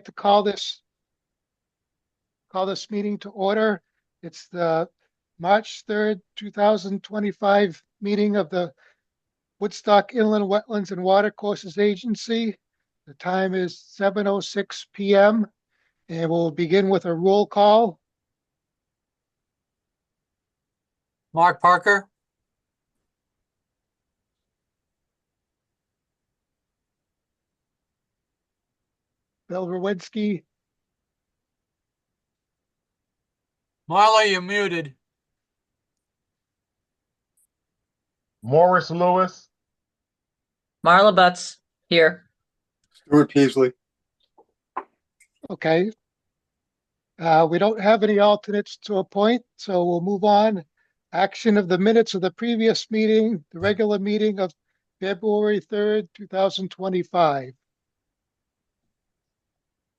like to call this meeting to order. It's the March 3rd, 2025 meeting of the Woodstock Inland Wetlands and Watercourses Agency. The time is 7:06 p.m. and we'll begin with a roll call. Mark Parker. Bill Rowinski, Marla, you're muted. Morris Lewis. Marla Butts here. Stuart Peasley. okay. We don't have any alternates to appoint, so we'll move on. Action of the minutes of the previous meeting, the regular meeting of February 3rd, 2025.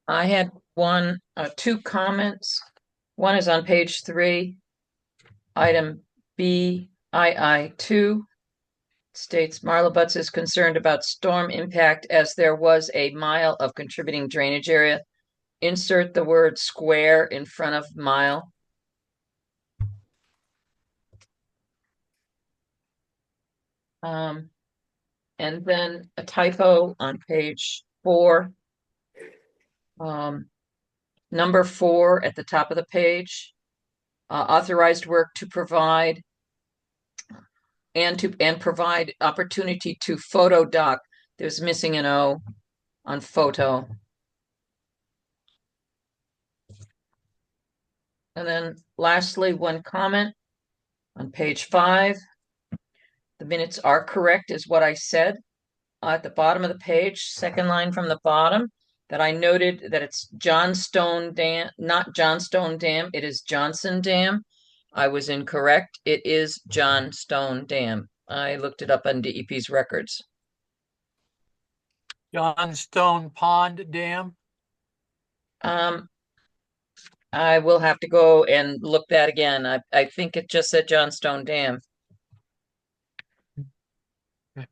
I had two comments. One is on page 3, item BII2. States Marla Butts is concerned about storm impact as there was a mile of contributing drainage area. Insert the word square in front of mile. And then a typo on page 4. Number 4 at the top of the page. Authorized work to provide and provide opportunity to photo doc. There's missing an O on photo. And then lastly, one comment on page 5. The minutes are correct, is what I said at the bottom of the page, second line from the bottom, that I noted that it's Johnstone Dam, not Johnstone Dam, it is Johnson Dam. I was incorrect. It is Johnstone Dam. I looked it up on DEP's records. Johnstone Pond Dam. I will have to go and look that again. I think it just said Johnstone Dam. Okay.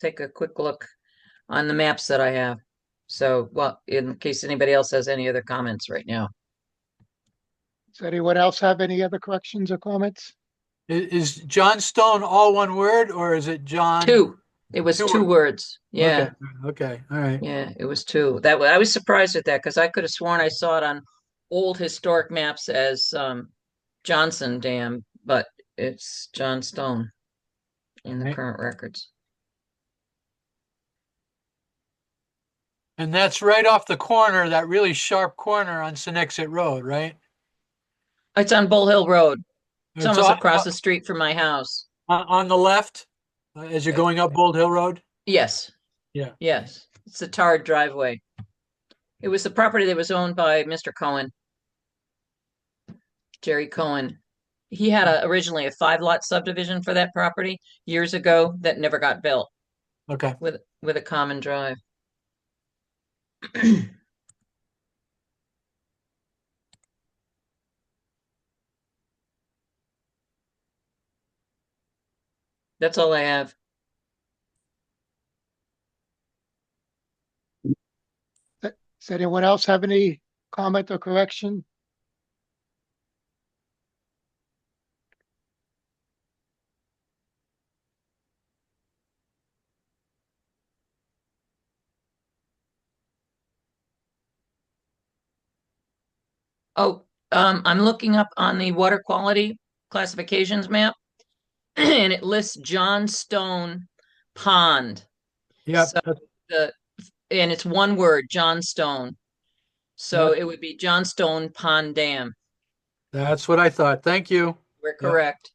Take a quick look on the maps that I have. So, well, in case anybody else has any other comments right now. Does anyone else have any other corrections or comments? Is Johnstone all one word or is it John? Two. It was two words. Yeah. Okay. All right. Yeah, it was 2. I was surprised at that because I could have sworn I saw it on old historic maps as Johnson Dam, but it's Johnstone in the Okay. current records. And that's right off the corner, that really sharp corner on Senexit Road, right? It's on Bull Hill Road. It's almost on, across the street from my house. on the left, as you're going up Bold Hill Road? Yes. Yeah. Yes. It's a tarred driveway. It was the property that was owned by Mr. Cohen, Jerry Cohen. He had originally a 5-lot subdivision for that property years ago that never got built. Okay. With a common drive. That's all I have. Does anyone else have any comment or correction? Oh, I'm looking up on the water quality classifications map, and it lists Johnstone Pond. Yeah. So and it's one word, Johnstone. So it would be Johnstone Pond Dam. That's what I thought. Thank you. We're correct.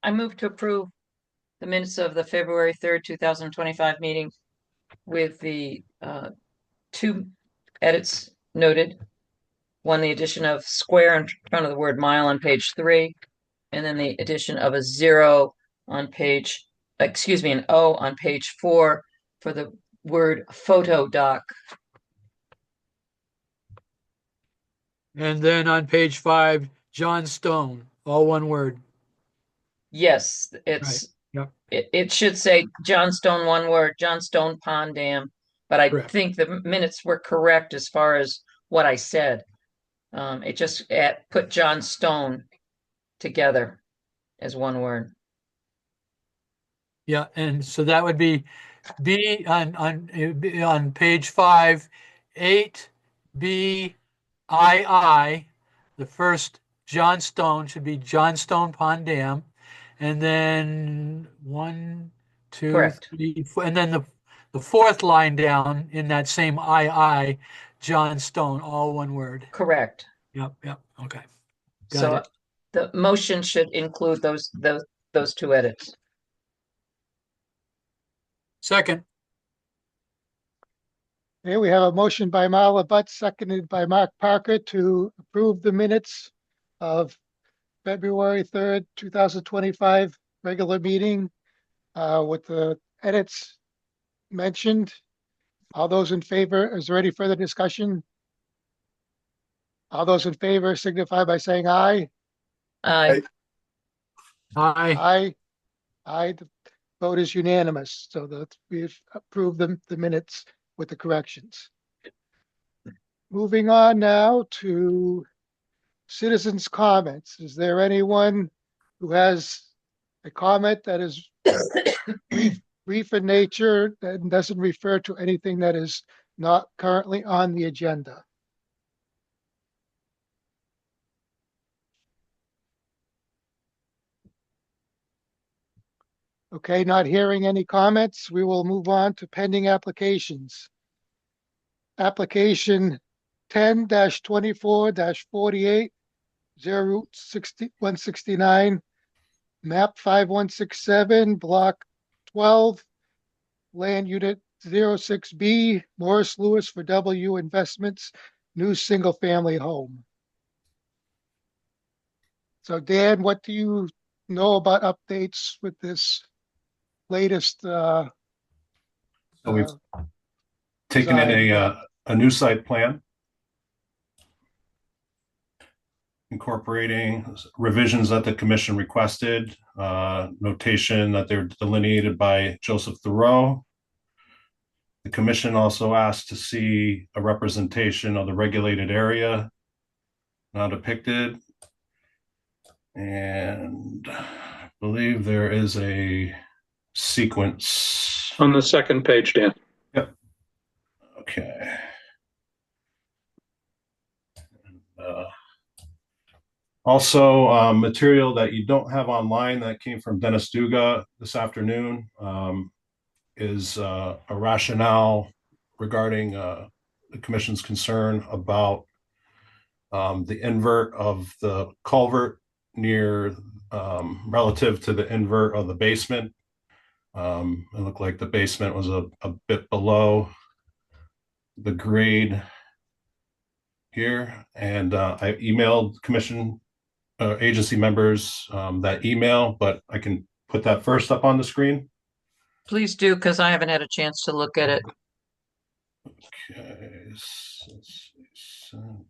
I move to approve the minutes of the February 3rd, 2025 meeting with the 2 edits noted. One, the addition of square in front of the word mile on page 3, and then the addition of a 0 on page, an O on page 4 for the word photo doc. And then on page 5, John Stone, all one word. Yes, Right. Yep. it should say John Stone, one word, John Stone Pond Dam. But I Correct. think the minutes were correct as far as what I said. It just put John Stone together as one word. Yeah. And so that would be B on page 5, 8BII. The first John Stone should be John Stone Pond Dam. And then 1, 2, Correct. 3, 4, and then the fourth line down in that same II, John Stone, all one word. Correct. Yep, yep. Okay. Got So it. the motion should include those two edits. Second. Okay, we have a motion by Marla Butt, seconded by Mark Parker to approve the minutes of February 3rd, 2025 regular meeting with the edits mentioned. All those in favor, is there any further discussion? All those in favor signify by saying aye. Aye. Aye. Aye. Aye. The vote is unanimous, so that we've approved the minutes with the corrections. Moving on now to citizens' comments. Is there anyone who has a comment that is brief in nature and doesn't refer to anything that is not currently on the agenda? Okay, not hearing any comments, we will move on to pending applications. Application 10-24-48, 0 Route 169, map 5167, block 12, land unit 06B, Morris Lewis for W Investments, new single-family home. So Dan, what do you know about updates with this latest So we've uh, taken in design? a new site plan, incorporating revisions that the commission requested, notation that they're delineated by Joseph Thoreau. The commission also asked to see a representation of the regulated area now depicted. And I believe there is a sequence. On the second page, Dan. Yep. Okay. Also, material that you don't have online that came from Dennis Duga this afternoon is a rationale regarding the commission's concern about the invert of the culvert near relative to the invert of the basement. It looked like the basement was a bit below the grade here, and I emailed commission agency members that email, but I can put that first up on the screen. Please do, because I haven't had a chance to look at it. Okay, let's see. Sent.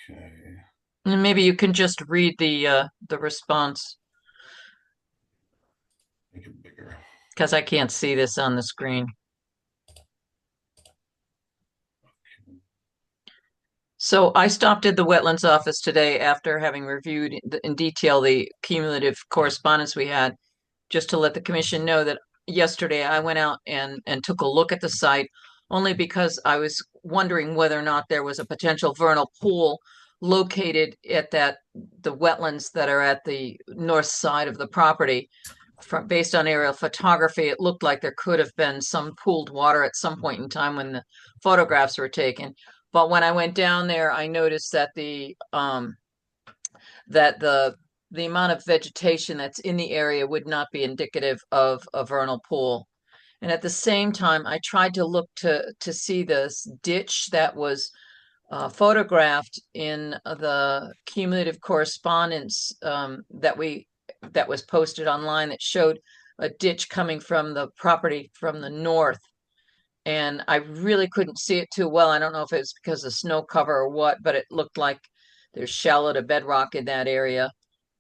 Okay. And maybe you can just read the response, Make it bigger. because I can't see this on the screen. So I stopped at the wetlands office today after having reviewed in detail the cumulative correspondence we had, just to let the commission know that yesterday I went out and took a look at the site, only because I was wondering whether or not there was a potential vernal pool located at the wetlands that are at the north side of the property. Based on aerial photography, it looked like there could have been some pooled water at some point in time when the photographs were taken. But when I went down there, I noticed that the amount of vegetation that's in the area would not be indicative of a vernal pool. And at the same time, I tried to look to see this ditch that was photographed in the cumulative correspondence that we that was posted online that showed a ditch coming from the property from the north. And I really couldn't see it too well. I don't know if it was because of snow cover or what, but it looked like there's shallow to bedrock in that area.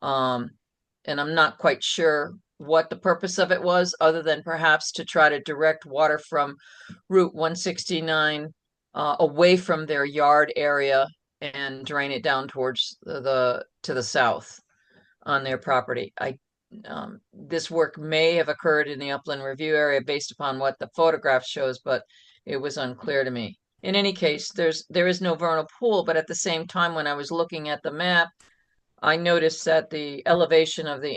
And I'm not quite sure what the purpose of it was, other than perhaps to try to direct water from Route 169 away from their yard area and drain it down towards to the south on their property. This work may have occurred in the upland review area based upon what the photograph shows, but it was unclear to me. In any case, there is no vernal pool, but at the same time, when I was looking at the map, I noticed that the elevation of the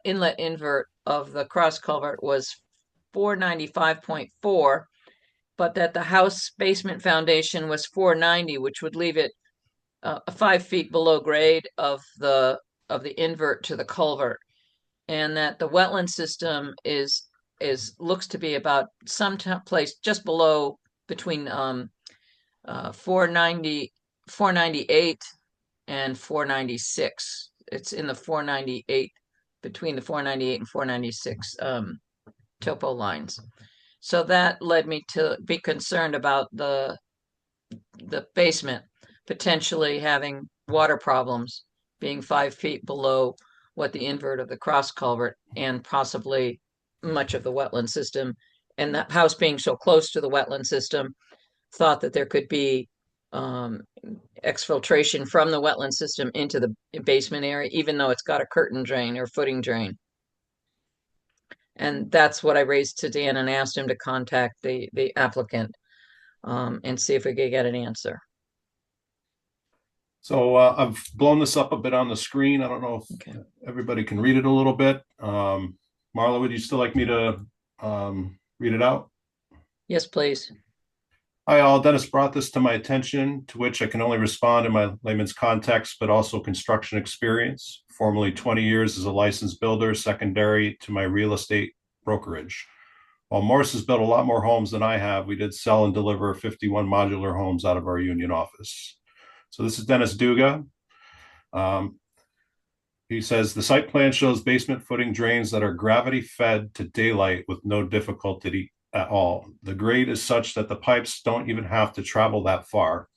inlet invert of the cross culvert was 495.4, but that the house basement foundation was 490, which would leave it 5 feet below grade of the invert to the culvert, and that the wetland system looks to be about some place just below between 498 and 496. It's in the 498, between the 498 and 496 topo lines. So that led me to be concerned about the basement potentially having water problems, being 5 feet below what the invert of the cross culvert, and possibly much of the wetland system. And that house being so close to the wetland system, thought that there could be exfiltration from the wetland system into the basement area, even though it's got a curtain drain or footing drain. And that's what I raised to Dan and asked him to contact the applicant and see if we could get an answer. So I've blown this up a bit on the screen. I don't know if everybody can read it a little bit. Marla, would you still like me to read it out? Yes, please. Hi all, Dennis brought this to my attention, to which I can only respond in my layman's context, but also construction experience. Formerly 20 years as a licensed builder, secondary to my real estate brokerage. While Morris has built a lot more homes than I have, we did sell and deliver 51 modular homes out of our union office. So this is Dennis Duga. He says, the site plan shows basement footing drains that are gravity fed to daylight with no difficulty at all. The grade is such that the pipes don't even have to travel that far.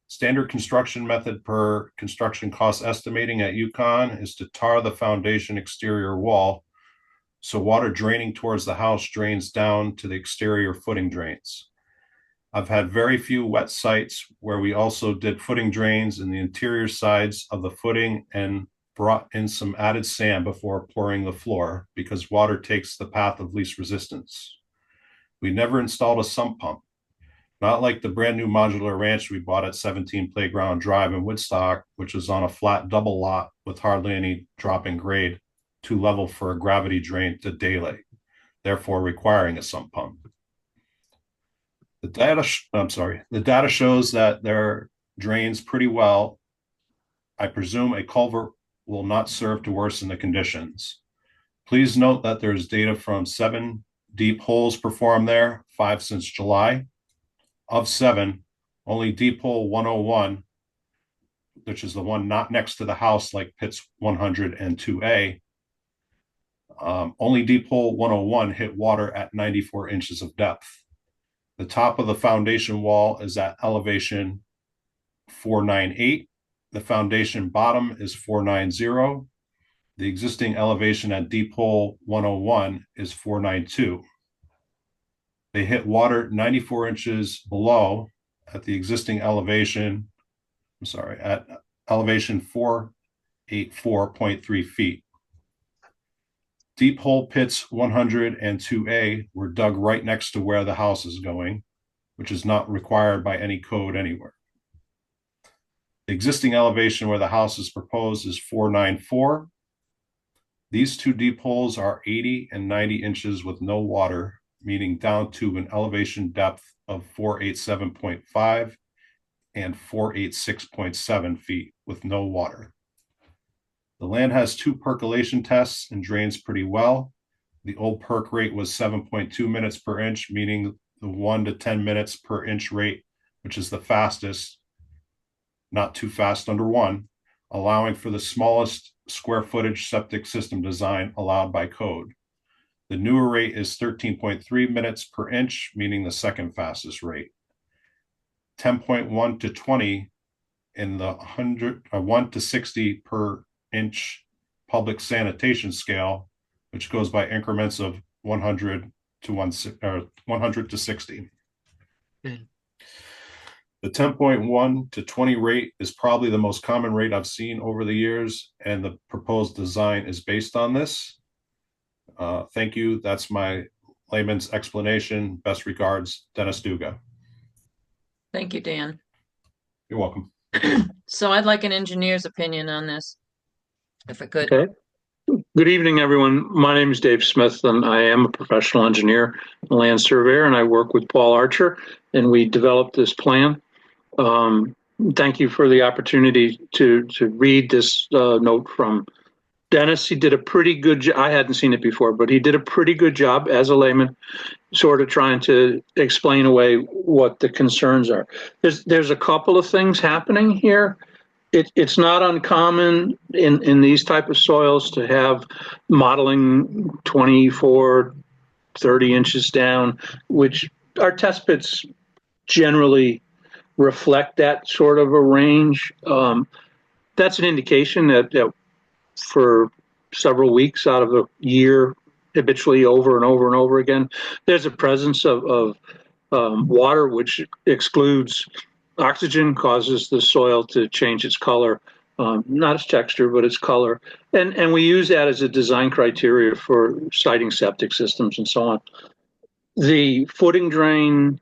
Standard construction method per construction cost estimating at UConn is to tar the foundation exterior wall, so water draining towards the house drains down to the exterior footing drains. I've had very few wet sites where we also did footing drains in the interior sides of the footing and brought in some added sand before pouring the floor because water takes the path of least resistance. We never installed a sump pump, not like the brand new modular ranch we bought at 17 Playground Drive in Woodstock, which is on a flat double lot with hardly any drop in grade, too level for a gravity drain to daylight, therefore requiring a sump pump. The data shows that there drains pretty well. I presume a culvert will not serve to worsen the conditions. Please note that there's data from 7 deep holes performed there, 5 since July. Of 7, only deep hole 101, which is the one not next to the house like pits 100 and 2A, only deep hole 101 hit water at 94 inches of depth. The top of the foundation wall is at elevation 498. The foundation bottom is 490. The existing elevation at deep hole 101 is 492. They hit water 94 inches below at the existing elevation, at elevation 484.3 feet. Deep hole pits 100 and 2A were dug right next to where the house is going, which is not required by any code anywhere. The existing elevation where the house is proposed is 494. These 2 deep holes are 80 and 90 inches with no water, meaning down to an elevation depth of 487.5 and 486.7 feet with no water. The land has 2 percolation tests and drains pretty well. The old perk rate was 7.2 minutes per inch, meaning the 1 to 10 minutes per inch rate, which is the fastest, not too fast under 1, allowing for the smallest square footage septic system design allowed by code. The newer rate is 13.3 minutes per inch, meaning the second fastest rate. 10.1 to 20 in the 1 to 60 per inch public sanitation scale, which goes by increments of 100 to 100 to 60. Mm. The 10.1 to 20 rate is probably the most common rate I've seen over the years, and the proposed design is based on this. Thank you. That's my layman's explanation. Best regards, Dennis Duga. Thank you, Dan. You're welcome. So I'd like an engineer's opinion on this, if I could. Okay. Good evening, everyone. My name is Dave Smith, and I am a professional engineer, a land surveyor, and I work with Paul Archer, and we developed this plan. Thank you for the opportunity to read this note from Dennis. He did a pretty good job. I hadn't seen it before, but he did a pretty good job as a layman, sort of trying to explain away what the concerns are. There's a couple of things happening here. It's not uncommon in these type of soils to have modeling 24, 30 inches down, which our test pits generally reflect that sort of a range. That's an indication that for several weeks out of a year, habitually over and over and over again, there's a presence of water which excludes oxygen, causes the soil to change its color, not its texture, but its color. And we use that as a design criteria for siting septic systems and so on. The footing drain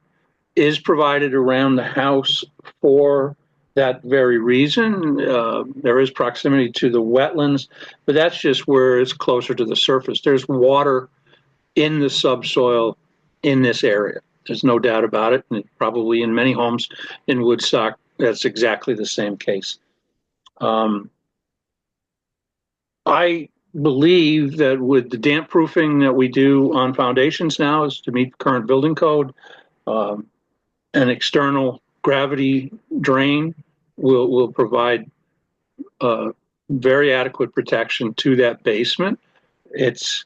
is provided around the house for that very reason. There is proximity to the wetlands, but that's just where it's closer to the surface. There's water in the subsoil in this area. There's no doubt about it. And probably in many homes in Woodstock, that's exactly the same case. I believe that with the damp proofing that we do on foundations now is to meet current building code, an external gravity drain will provide very adequate protection to that basement. It's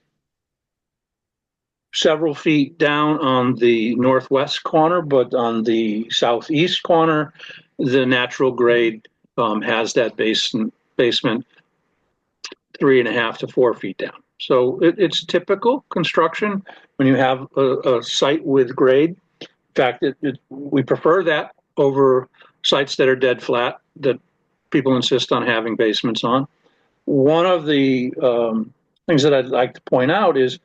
several feet down on the northwest corner, but on the southeast corner, the natural grade has that basement 3.5 to 4 feet down. So it's typical construction when you have a site with grade. In fact, we prefer that over sites that are dead flat that people insist on having basements on. One of the things that I'd like to point out is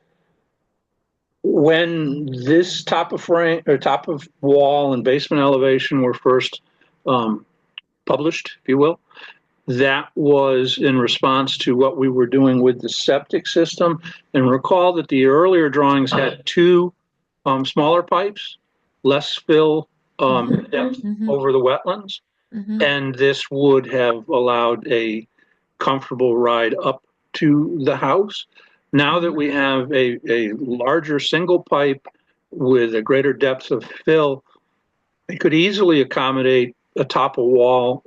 when this top of frame or top of wall and basement elevation were first published, if you will, that was in response to what we were doing with the septic system. And recall that the earlier drawings had two smaller pipes, less fill depth over the wetlands. And this would have allowed a comfortable ride up to the house. Now that we have a larger single pipe with a greater depth of fill, it could easily accommodate a top of wall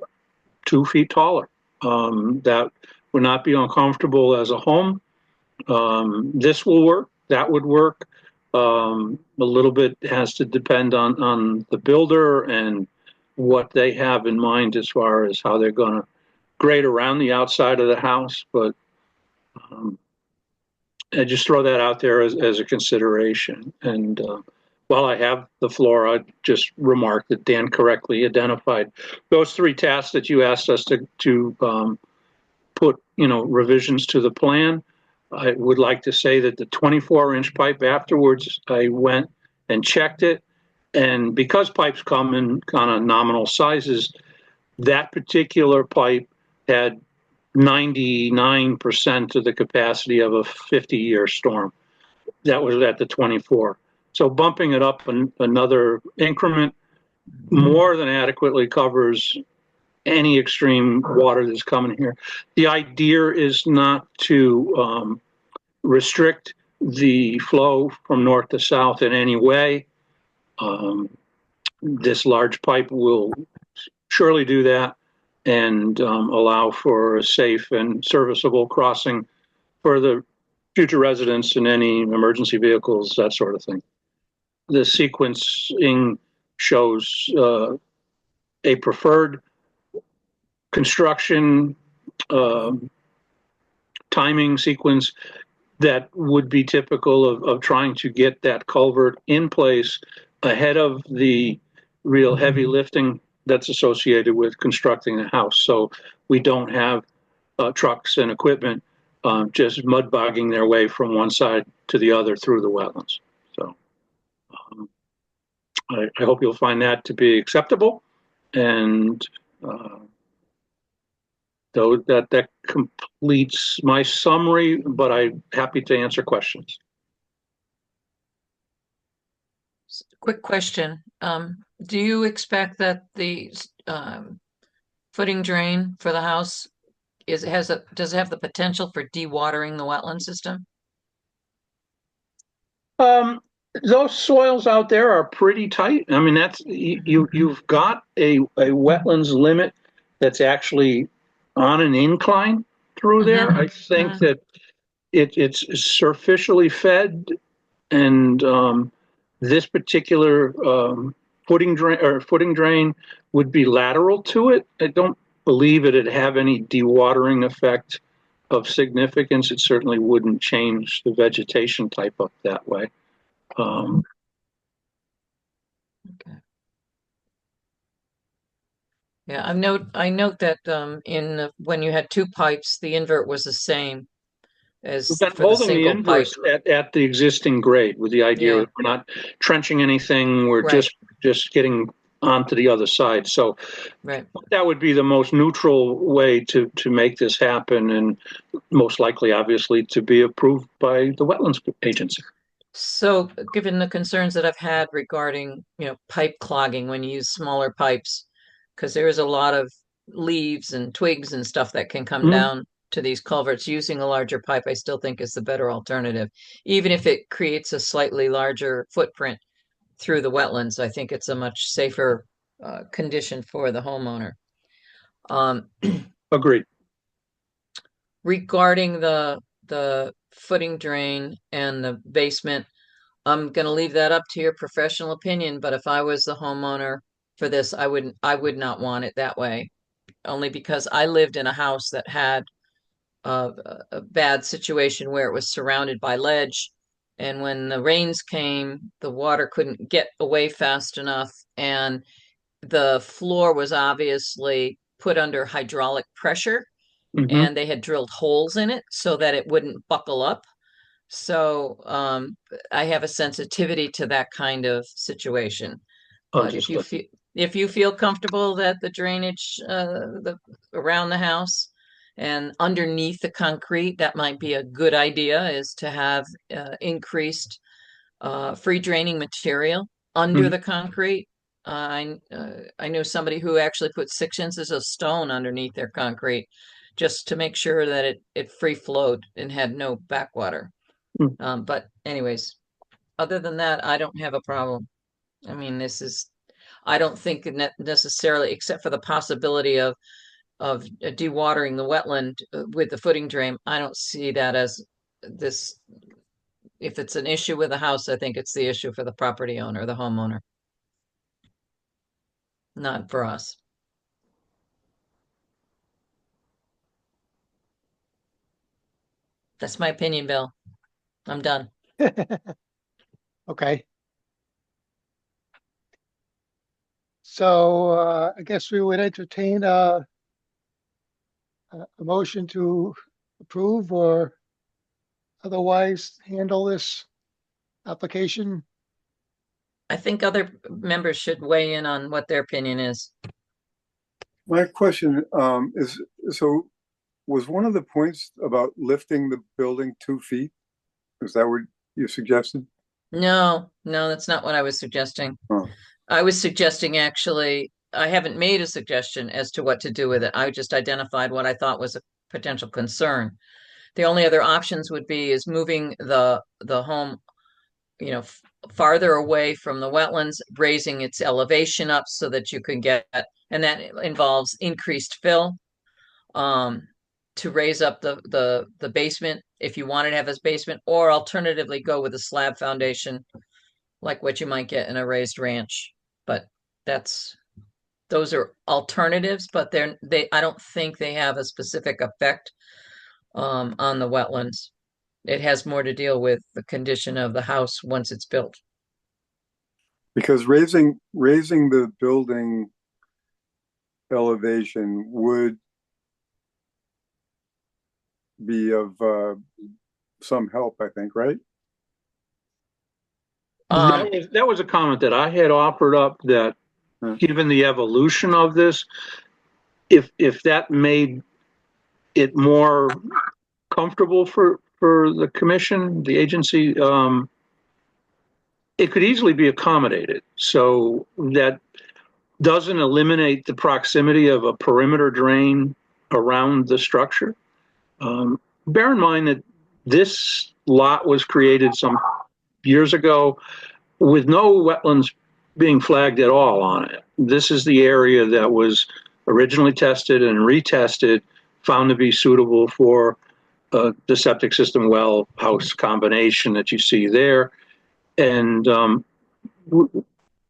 2 feet taller. That would not be uncomfortable as a home. This will work, that would work. A little bit has to depend on the builder and what they have in mind as far as how they're going to grade around the outside of the house. But I just throw that out there as a consideration. And while I have the floor, I'd just remark that Dan correctly identified those three tasks that you asked us to put, revisions to the plan. I would like to say that the 24-inch pipe afterwards, I went and checked it. And because pipes come in kind of nominal sizes, that particular pipe had 99% of the capacity of a 50-year storm. That was at the 24. So bumping it up another increment more than adequately covers any extreme water that's coming here. The idea is not to restrict the flow from north to south in any way. This large pipe will surely do that. and allow for a safe and serviceable crossing for the future residents and any emergency vehicles, that sort of thing. The sequencing shows a preferred construction timing sequence that would be typical of trying to get that culvert in place ahead of the real heavy lifting that's associated with constructing a house. So we don't have trucks and equipment just mud bogging their way from one side to the other through the wetlands. So I hope you'll find that to be acceptable. And though that completes my summary, but I'm happy to answer questions. Quick question. Do you expect that the footing drain for the house does it have the potential for dewatering the wetland system? Those soils out there are pretty tight. I mean, you've got a wetlands limit that's actually on an incline through there. I think that it's superficially fed, and this particular footing drain would be lateral to it. I don't believe it'd have any dewatering effect of significance. It certainly wouldn't change the vegetation type up that way. Okay. Yeah, I note that when you had two pipes, the invert was the same as We've been for the holding the single pipe. inverts at the existing grade with the idea that we're not trenching anything. We're Right. just getting onto the other side. So Right. that would be the most neutral way to make this happen, and most likely, obviously, to be approved by the wetlands agency. So, given the concerns that I've had regarding, pipe clogging when you use smaller pipes, because there is a lot of leaves and twigs and stuff that can come down to these culverts, using a larger pipe, I still think is the better alternative. Even if it creates a slightly larger footprint through the wetlands, I think it's a much safer condition for the homeowner. Agreed. Regarding the footing drain and the basement, I'm going to leave that up to your professional opinion, but if I was the homeowner for this, I would not want it that way. Only because I lived in a house that had a bad situation where it was surrounded by ledge, and when the rains came, the water couldn't get away fast enough, and the floor was obviously put under hydraulic pressure, and they had drilled holes in it so that it wouldn't buckle up. So I have a sensitivity to that kind of situation. But if you feel comfortable that the drainage around the house and underneath the concrete, that might be a good idea, is to have increased free draining material under the concrete. I know somebody who actually put 6 inches of stone underneath their concrete just to make sure that it free flowed and had no backwater. But anyways, other than that, I don't have a problem. I mean, I don't think necessarily, except for the possibility of dewatering the wetland with the footing drain, I don't see that as this. If it's an issue with the house, I think it's the issue for the property owner, the homeowner, not for us. That's my opinion, Bill. I'm done. Okay. So I guess we would entertain a motion to approve or otherwise handle this application. I think other members should weigh in on what their opinion is. My question is, so was one of the points about lifting the building 2 feet? Is that what you suggested? No, that's not what I was suggesting. Oh. I was suggesting, actually, I haven't made a suggestion as to what to do with it. I just identified what I thought was a potential concern. The only other options would be is moving the home, farther away from the wetlands, raising its elevation up so that you can get, and that involves increased fill to raise up the basement if you wanted to have this basement, or alternatively go with a slab foundation like what you might get in a raised ranch. But those are alternatives, but I don't think they have a specific effect on the wetlands. It has more to deal with the condition of the house once it's built. Because raising the building elevation would be of some help, I think, right? That was a comment that I had offered up, that given the evolution of this, if that made it more comfortable for the commission, the agency, it could easily be accommodated. So that doesn't eliminate the proximity of a perimeter drain around the structure. Bear in mind that this lot was created some years ago with no wetlands being flagged at all on it. This is the area that was originally tested and retested, found to be suitable for the septic system well house combination that you see there. And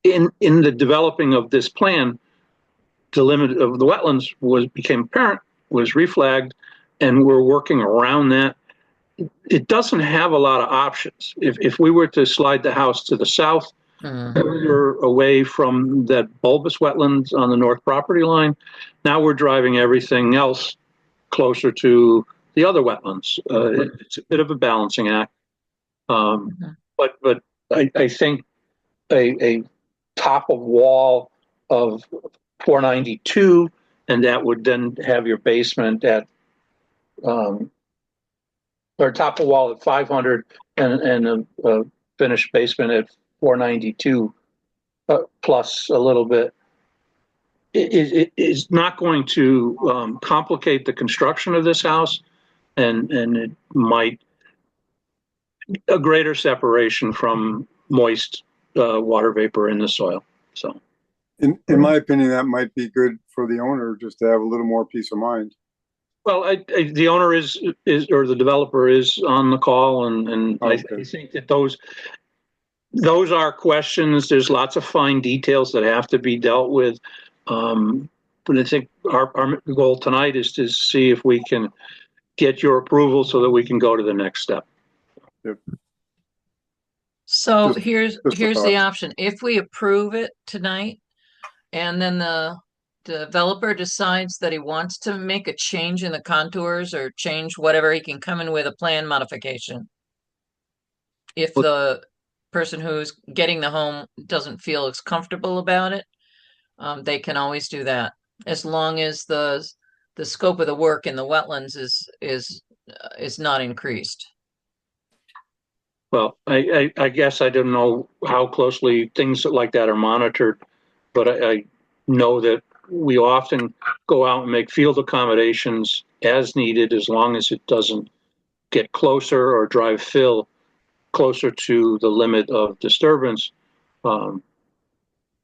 in the developing of this plan, the limit of the wetlands became apparent, was reflagged, and we're working around that. It doesn't have a lot of options. If we were to slide the house to the south, we're away from that bulbous wetlands on the north property line. Now we're driving everything else closer to the other wetlands. It's a bit of a balancing act. But I think a top of wall of 492, and that would then have your basement at or top of wall at 500 and a finished basement at 492 plus a little bit. It is not going to complicate the construction of this house, and it might a greater separation from moist water vapor in the soil. So, in my opinion, that might be good for the owner, just to have a little more peace of mind. Well, the owner is or the developer is on the call, and okay. I think that those are questions. There's lots of fine details that have to be dealt with. But I think our goal tonight is to see if we can get your approval so that we can go to the next step. Yep. So here's the option. If we approve it tonight, and then the developer decides that he wants to make a change in the contours or change whatever, he can come in with a plan modification. If the person who's getting the home doesn't feel as comfortable about it, they can always do that, as long as the scope of the work in the wetlands is not increased. Well, I guess I don't know how closely things like that are monitored, but I know that we often go out and make field accommodations as needed, as long as it doesn't get closer or drive fill closer to the limit of disturbance.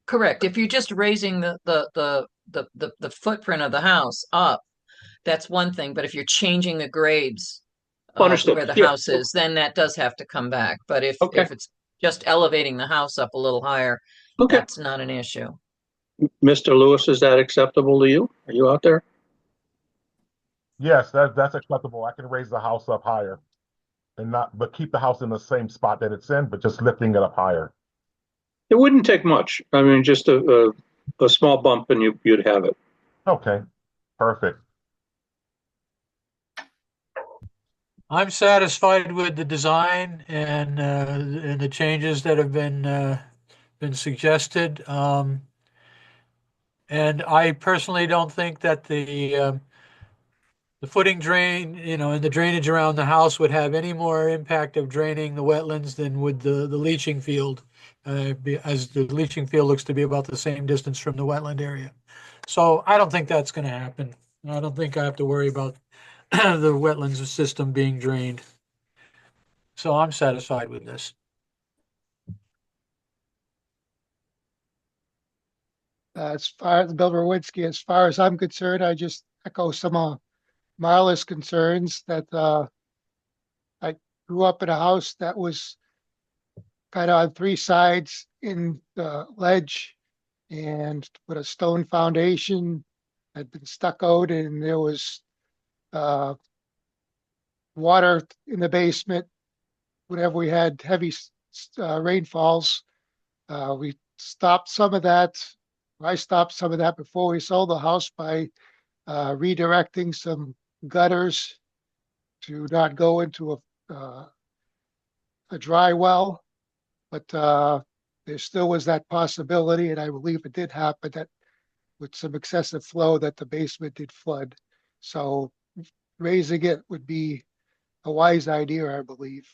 Correct. If you're just raising the footprint of the house up, that's one thing. But if you're changing the grades where the house is, then that does have to come back. But if it's just elevating the house up a little higher, that's not an issue. Mr. Lewis, is that acceptable to you? Are you out there? Yes, that's acceptable. I can raise the house up higher but keep the house in the same spot that it's in, but just lifting it up higher. It wouldn't take much. I mean, just a small bump and you'd have it. Okay, perfect. I'm satisfied with the design and the changes that have been suggested. And I personally don't think that the footing drain, and the drainage around the house would have any more impact of draining the wetlands than would the leaching field, as the leaching field looks to be about the same distance from the wetland area. So I don't think that's going to happen. I don't think I have to worry about the wetlands system being drained. So I'm satisfied with this. As far as Bill Rowinski, as far as I'm concerned, I just echo some of Marla's concerns that I grew up in a house that was kind of on three sides in the ledge and with a stone foundation, had been stuccoed, and there was uh, water in the basement. Whenever we had heavy rainfalls, we stopped some of that. I stopped some of that before we sold the house by redirecting some gutters to not go into a dry well. But there still was that possibility, and I believe it did happen that with some excessive flow that the basement did flood. So raising it would be a wise idea, I believe.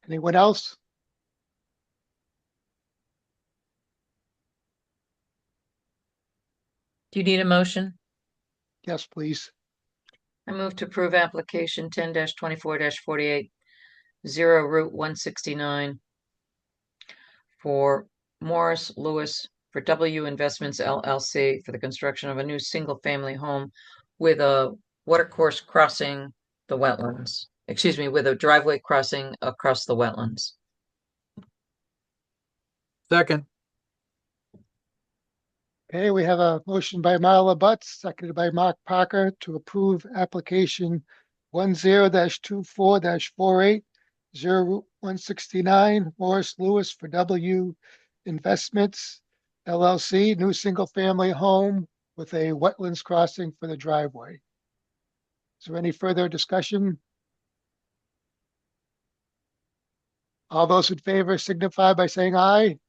Anyone else? Do you need a motion? Yes, please. I move to approve application 10-24-48, 0 Route 169 for Morris Lewis for W Investments LLC for the construction of a new single-family home with a watercourse crossing the wetlands. Excuse me, with a driveway crossing across the wetlands. Second. Okay, we have a motion by Marla Butts, seconded by Mark Parker to approve application 10-24-48, 0 Route 169, Morris Lewis for W Investments LLC, new single-family home with a wetlands crossing for the driveway. Is there any further discussion? All those in favor signify by saying aye.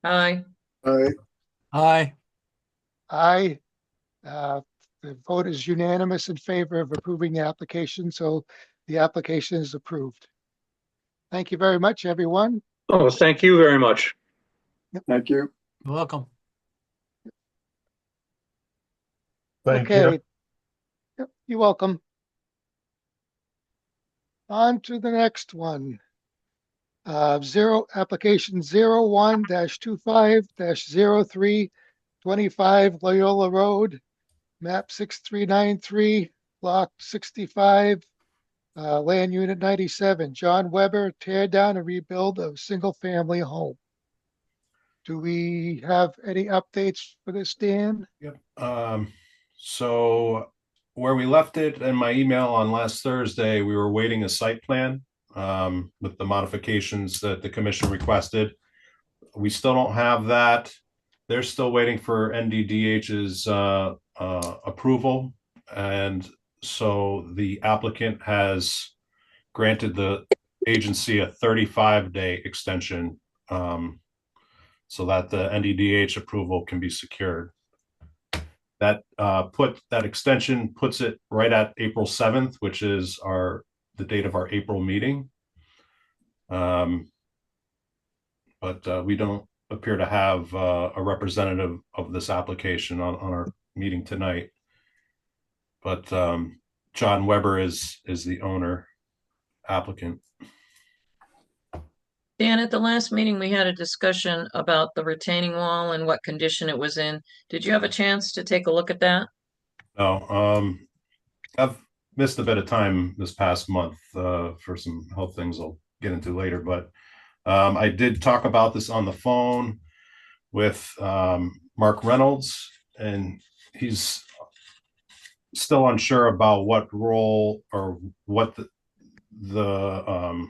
Aye. Aye. Aye. Aye. The vote is unanimous in favor of approving the application, so the application is approved. Thank you very much, everyone. Oh, thank you very much. Thank you. You're welcome. Thank Okay. you. Yep, you're welcome. On to the next one. Application 01-25-0325 Loyola Road, map 6393, block 65, land unit 97. John Weber, tear down and rebuild a single-family home. Do we have any updates for this, Dan? Yep. So where we left it in my email on last Thursday, we were waiting a site plan with the modifications that the commission requested. We still don't have that. They're still waiting for NDDH's approval. And so the applicant has granted the agency a 35-day extension so that the NDDH approval can be secured. That extension puts it right at April 7th, which is the date of our April meeting. But we don't appear to have a representative of this application on our meeting tonight. But John Weber is the owner applicant. Dan, at the last meeting, we had a discussion about the retaining wall and what condition it was in. Did you have a chance to take a look at that? No, I've missed a bit of time this past month for some health things I'll get into later, but I did talk about this on the phone with Mark Reynolds, and he's still unsure about what role or what the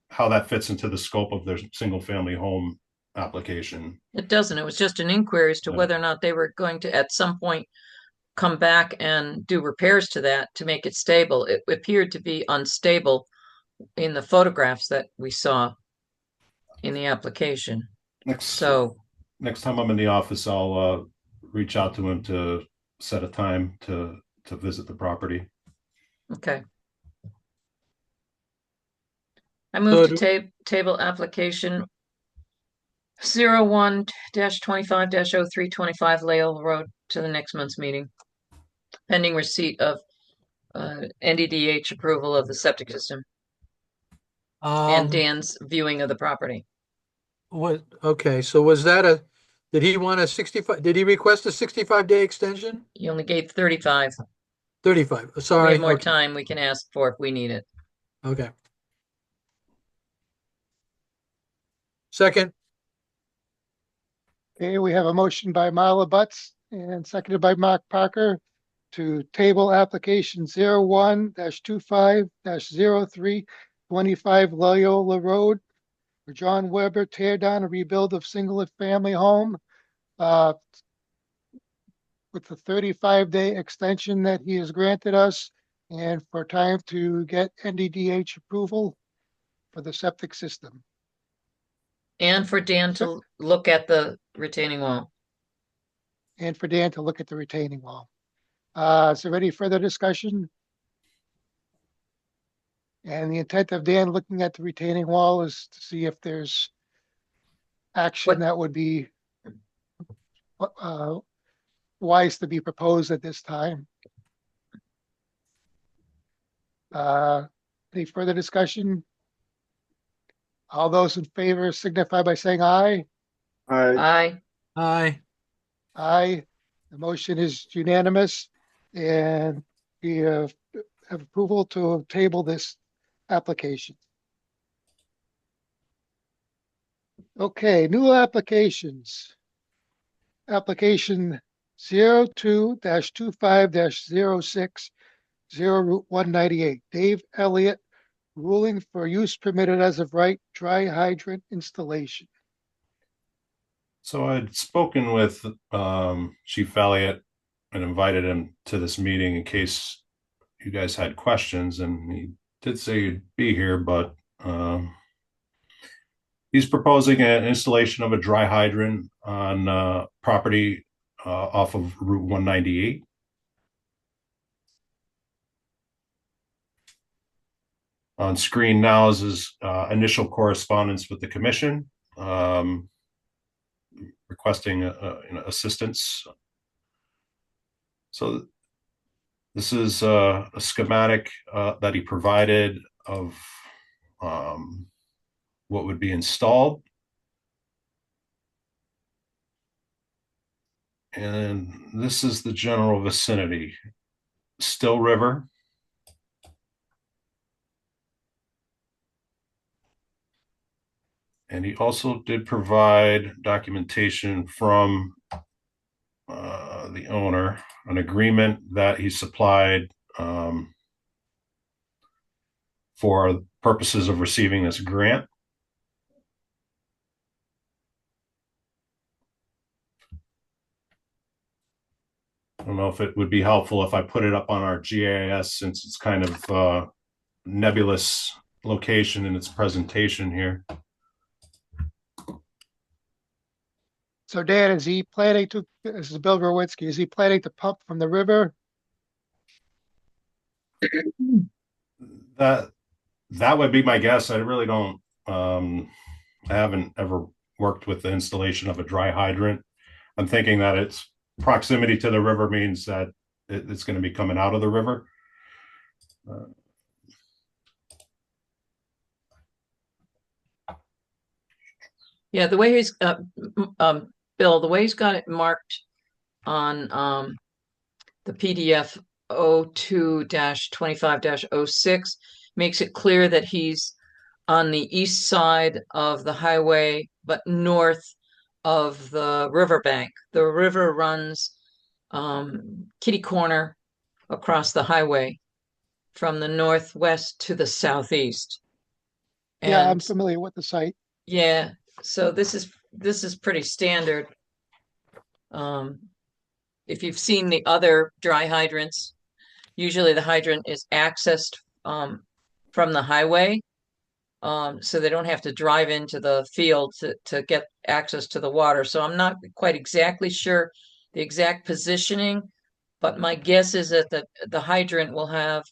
how that fits into the scope of their single family home application. It doesn't. It was just an inquiry as to whether or not they were going to at some point come back and do repairs to that to make it stable. It appeared to be unstable in the photographs that we saw in the application. Next So time I'm in the office, I'll reach out to him to set a time to visit the property. okay. I move So to table application 01-25-0325 Loyola Road to the next month's meeting, pending receipt of NDDH approval of the septic system. and Um, Dan's viewing of the property. okay, so was that did he want a 65, did he request a 65-day extension? He only gave 35. 35, We sorry, have more okay, time we can ask for if we need it. okay. Second, Okay, we have a motion by Marla Butts and seconded by Mark Parker to table application 01-25-0325 Loyola Road for John Weber tear down and rebuild of single-family home uh, with the 35-day extension that he has granted us and for time to get NDDH approval for the septic system. And for Dan So- to look at the retaining wall. And for Dan to look at the retaining wall. Is there any further discussion? And the intent of Dan looking at the retaining wall is to see if there's action What- that would be uh, wise to be proposed at this time. Uh, Any further discussion? All those in favor signify by saying aye. Aye. aye. Aye. The motion is unanimous and we have approval to table this application. Okay, new applications. Application 02-25-06, 0 Route 198. Dave Elliott, ruling for use permitted as of right, dry hydrant installation. So I'd spoken with Chief Elliott and invited him to this meeting in case you guys had questions, and he did say he'd be here, but he's proposing an installation of a dry hydrant on property off of Route 198. On screen now is his initial correspondence with the commission, requesting assistance. So this is a schematic that he provided of what would be installed. And this is the general vicinity. Still River. And he also did provide documentation from the owner, an agreement that he supplied for purposes of receiving this grant. I don't know if it would be helpful if I put it up on our GIS, since it's kind of nebulous location in its presentation here. So Dan, is he planning to, this is Bill Rowinski, is he planning to pump from the river? That would be my guess. I really don't. I haven't ever worked with the installation of a dry hydrant. I'm thinking that its proximity to the river means that it's going to be coming out of the river. Yeah, the way he's Bill, the way he's got it marked on the PDF 02-25-06 makes it clear that he's on the east side of the highway, but north of the riverbank. The river runs kitty corner across the highway from the northwest to the southeast. Yeah, I'm And familiar with the site. yeah, so this is pretty standard. If you've seen the other dry hydrants, usually the hydrant is accessed from the highway. So they don't have to drive into the field to get access to the water. So I'm not quite exactly sure the exact positioning, but my guess is that the hydrant will have,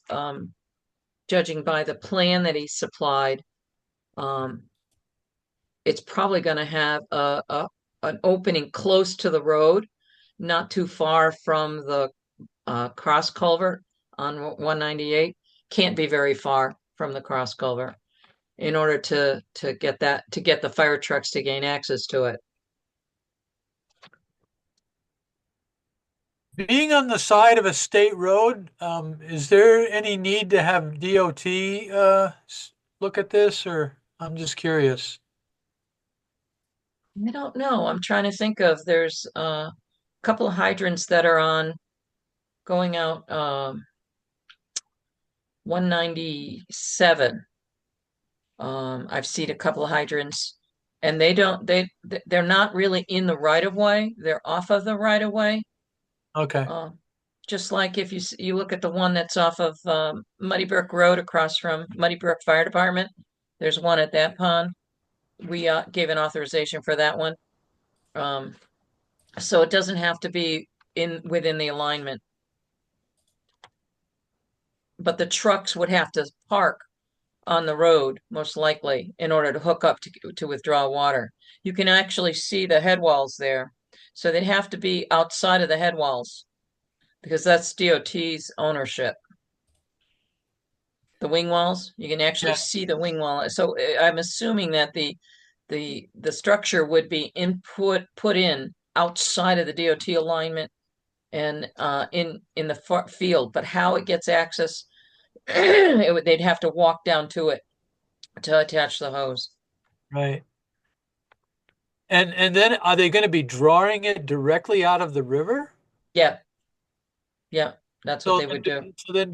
judging by the plan that he supplied, it's probably going to have an opening close to the road, not too far from the cross culvert on 198. Can't be very far from the cross culvert. in order to get the fire trucks to gain access to it. Being on the side of a state road, is there any need to have DOT look at this, or I'm just curious? I don't know. I'm trying to think of, there's a couple of hydrants that are on going out 197. I've seen a couple of hydrants and they're not really in the right of way. They're off of the right of way. Okay, Just like if you look at the one that's off of Muddy Brook Road across from Muddy Brook Fire Department, there's one at that pond. We gave an authorization for that one. So it doesn't have to be within the alignment. But the trucks would have to park on the road, most likely, in order to hook up to withdraw water. You can actually see the head walls there. So they'd have to be outside of the head walls because that's DOT's ownership. The wing walls, you can actually Yeah. see the wing wall. So I'm assuming that the structure would be put in outside of the DOT alignment and in the field, but how it gets access, they'd have to walk down to it to attach the hose. right. And then are they going to be drawing it directly out of the river? Yeah, yeah, that's what So they would do. so then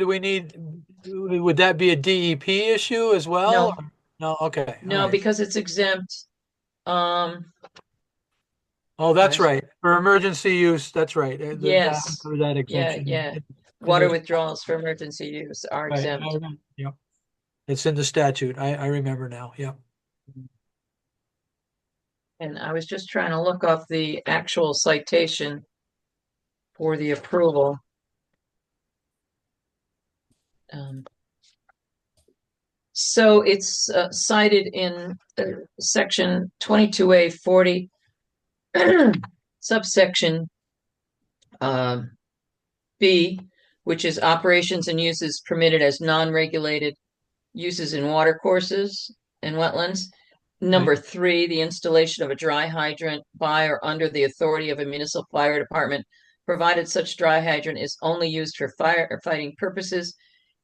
would that be a DEP issue as well? No. Or- No, okay, all No, right. because it's exempt. Oh, that's Nice. right. For emergency use, that's right. Yes. For that Yeah, exemption. yeah. And Water there's- withdrawals for emergency use are Right, exempt. I remember, yeah. It's in the statute. I remember now, yeah. And I was just trying to look up the actual citation for the approval. So it's cited in section 22A 40, subsection B, which is operations and uses permitted as non-regulated uses in water courses and wetlands. Number 3, the installation of a dry hydrant by or under the authority of a municipal fire department, provided such dry hydrant is only used for firefighting purposes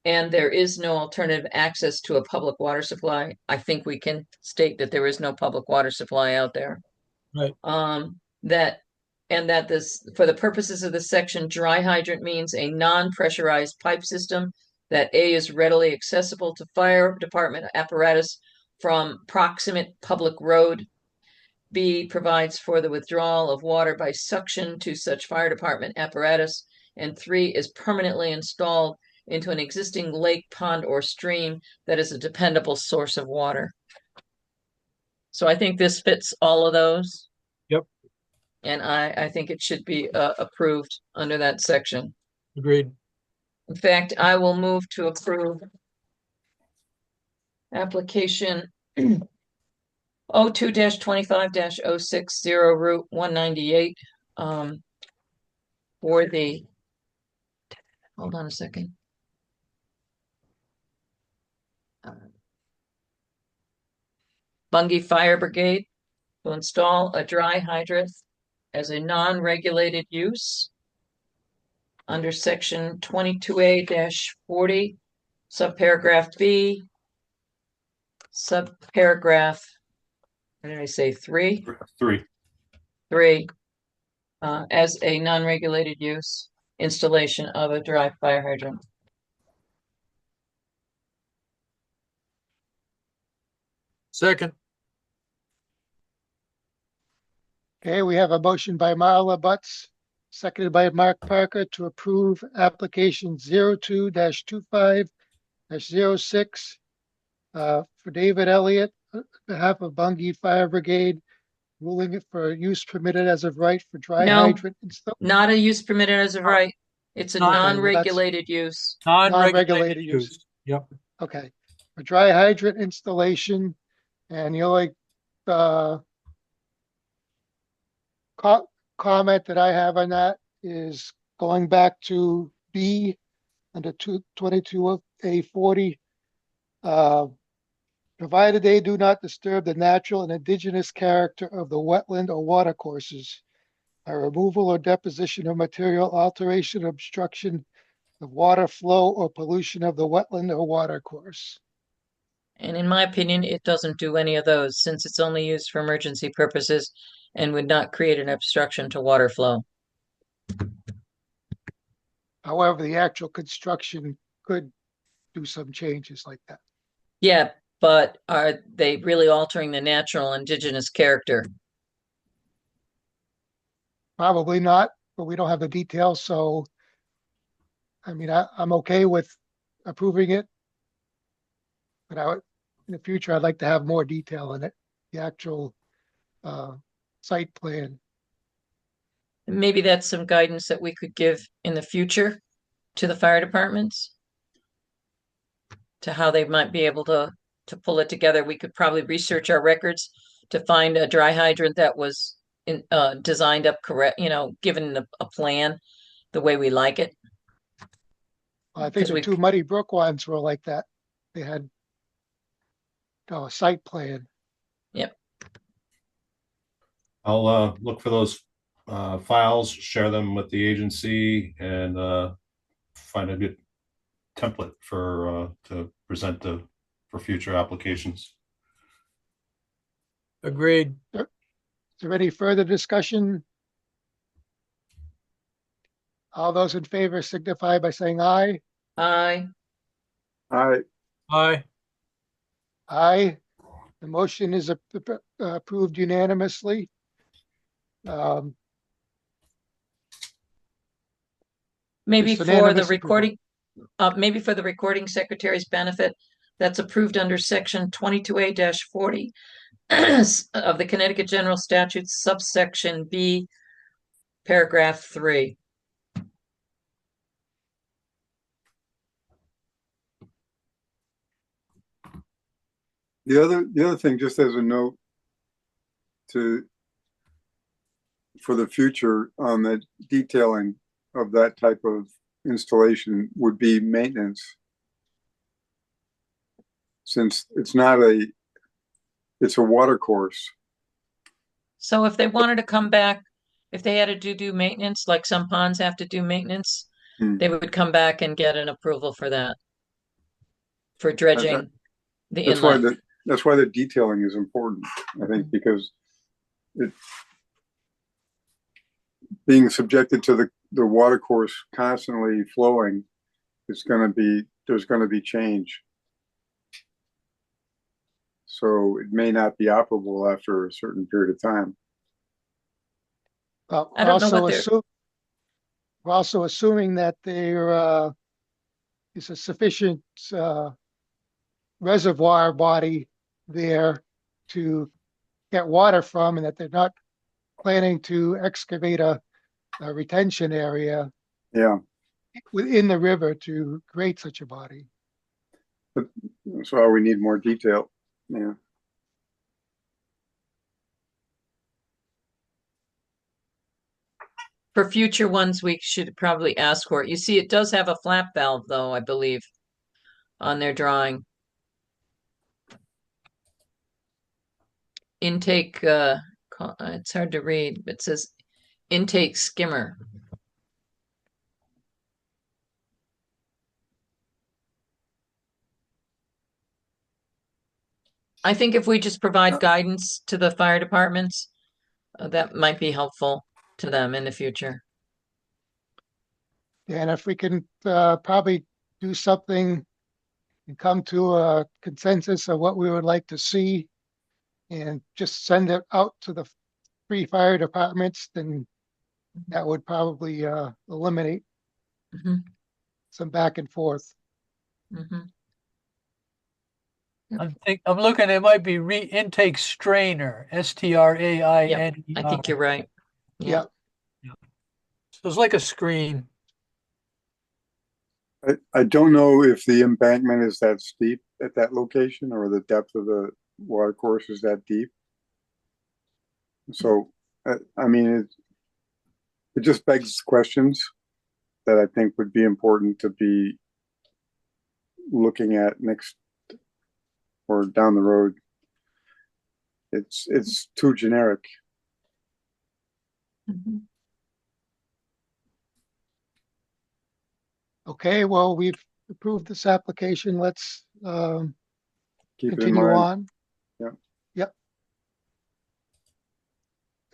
and there is no alternative access to a public water supply. I think we can state that there is no public water supply out there. Right. That this, for the purposes of this section, dry hydrant means a non-pressurized pipe system that A is readily accessible to fire department apparatus from proximate public road. B provides for the withdrawal of water by suction to such fire department apparatus. And 3 is permanently installed into an existing lake, pond, or stream that is a dependable source of water. So I think this fits all of those. Yep. And I think it should be approved under that section. Agreed. In fact, I will move to approve application 02-25-060 Route 198 for the, hold on a second. Bungay Fire Brigade to install a dry hydrant as a non-regulated use under section 22A-40, subparagraph B, subparagraph, what did I say, 3? 3. 3, as a non-regulated use, installation of a dry fire hydrant. Second, Okay, we have a motion by Marla Butts, seconded by Mark Parker to approve application 02-25-06 for David Elliott, on behalf of Bungay Fire Brigade, ruling it for use permitted as of right for dry No. hydrant install. Not a use permitted as of right. It's a Not- non-regulated use. non-regulated Non-regulated use. Yep. Okay, a dry hydrant installation, and the only comment that I have on that is going back to B under 22A40. provided they do not disturb the natural and indigenous character of the wetland or watercourses by removal or deposition of material, alteration, obstruction of water flow, or pollution of the wetland or watercourse. And in my opinion, it doesn't do any of those since it's only used for emergency purposes and would not create an obstruction to water flow. However, the actual construction could do some changes like that. Yeah, but are they really altering the natural indigenous character? Probably not, but we don't have the details, so I mean, I'm okay with approving it. But in the future, I'd like to have more detail in it, the actual site plan. Maybe that's some guidance that we could give in the future to the fire departments to how they might be able to pull it together. We could probably research our records to find a dry hydrant that was designed up correct, given a plan the way we like it. I think 'Cause the we- two Muddy Brook ones were like that. They had a site plan. Yep. I'll look for those files, share them with the agency, and find a good template for to present for future applications. Agreed. Is there any further discussion? All those in favor signify by saying aye. Aye. I, Aye. Aye. The motion is approved unanimously. Maybe It's for the unanimous approval. recording, maybe for the recording secretary's benefit, that's approved under section 22A-40 of the Connecticut General Statutes, subsection B, paragraph 3. the other thing, just as a note for the future on the detailing of that type of installation would be maintenance. Since it's a water course. So if they wanted to come back, if they had to do maintenance, like some ponds have to do maintenance, they would come back and get an approval for that. For dredging the inlet. That's why the detailing is important, I think, because it being subjected to the water course constantly flowing, there's going to be change. So it may not be operable after a certain period of time. I don't know what we're also assuming that there is a sufficient reservoir body there to get water from, and that they're not planning to excavate a retention area within the river to create such a body. But that's why we need more detail. Yeah. For future ones, we should probably ask for it. You see, it does have a flap valve, though, I believe, on their drawing. Intake, it's hard to read, but it says intake skimmer. I think if we just provide guidance to the fire departments, that might be helpful to them in the future. And if we can probably do something and come to a consensus of what we would like to see and just send it out to the 3 fire departments, then that would probably eliminate some back and forth. I'm looking, it might be intake strainer, STRAINER. I think you're right. Yeah. So it's like a screen. I don't know if the embankment is that steep at that location or the depth of the water course is that deep. So, I mean, it just begs questions that I think would be important to be looking at next or down the road. It's too generic. Mhm. Okay, well, we've approved this application. Let's Keep it in continue mind. on. Yeah. Yep.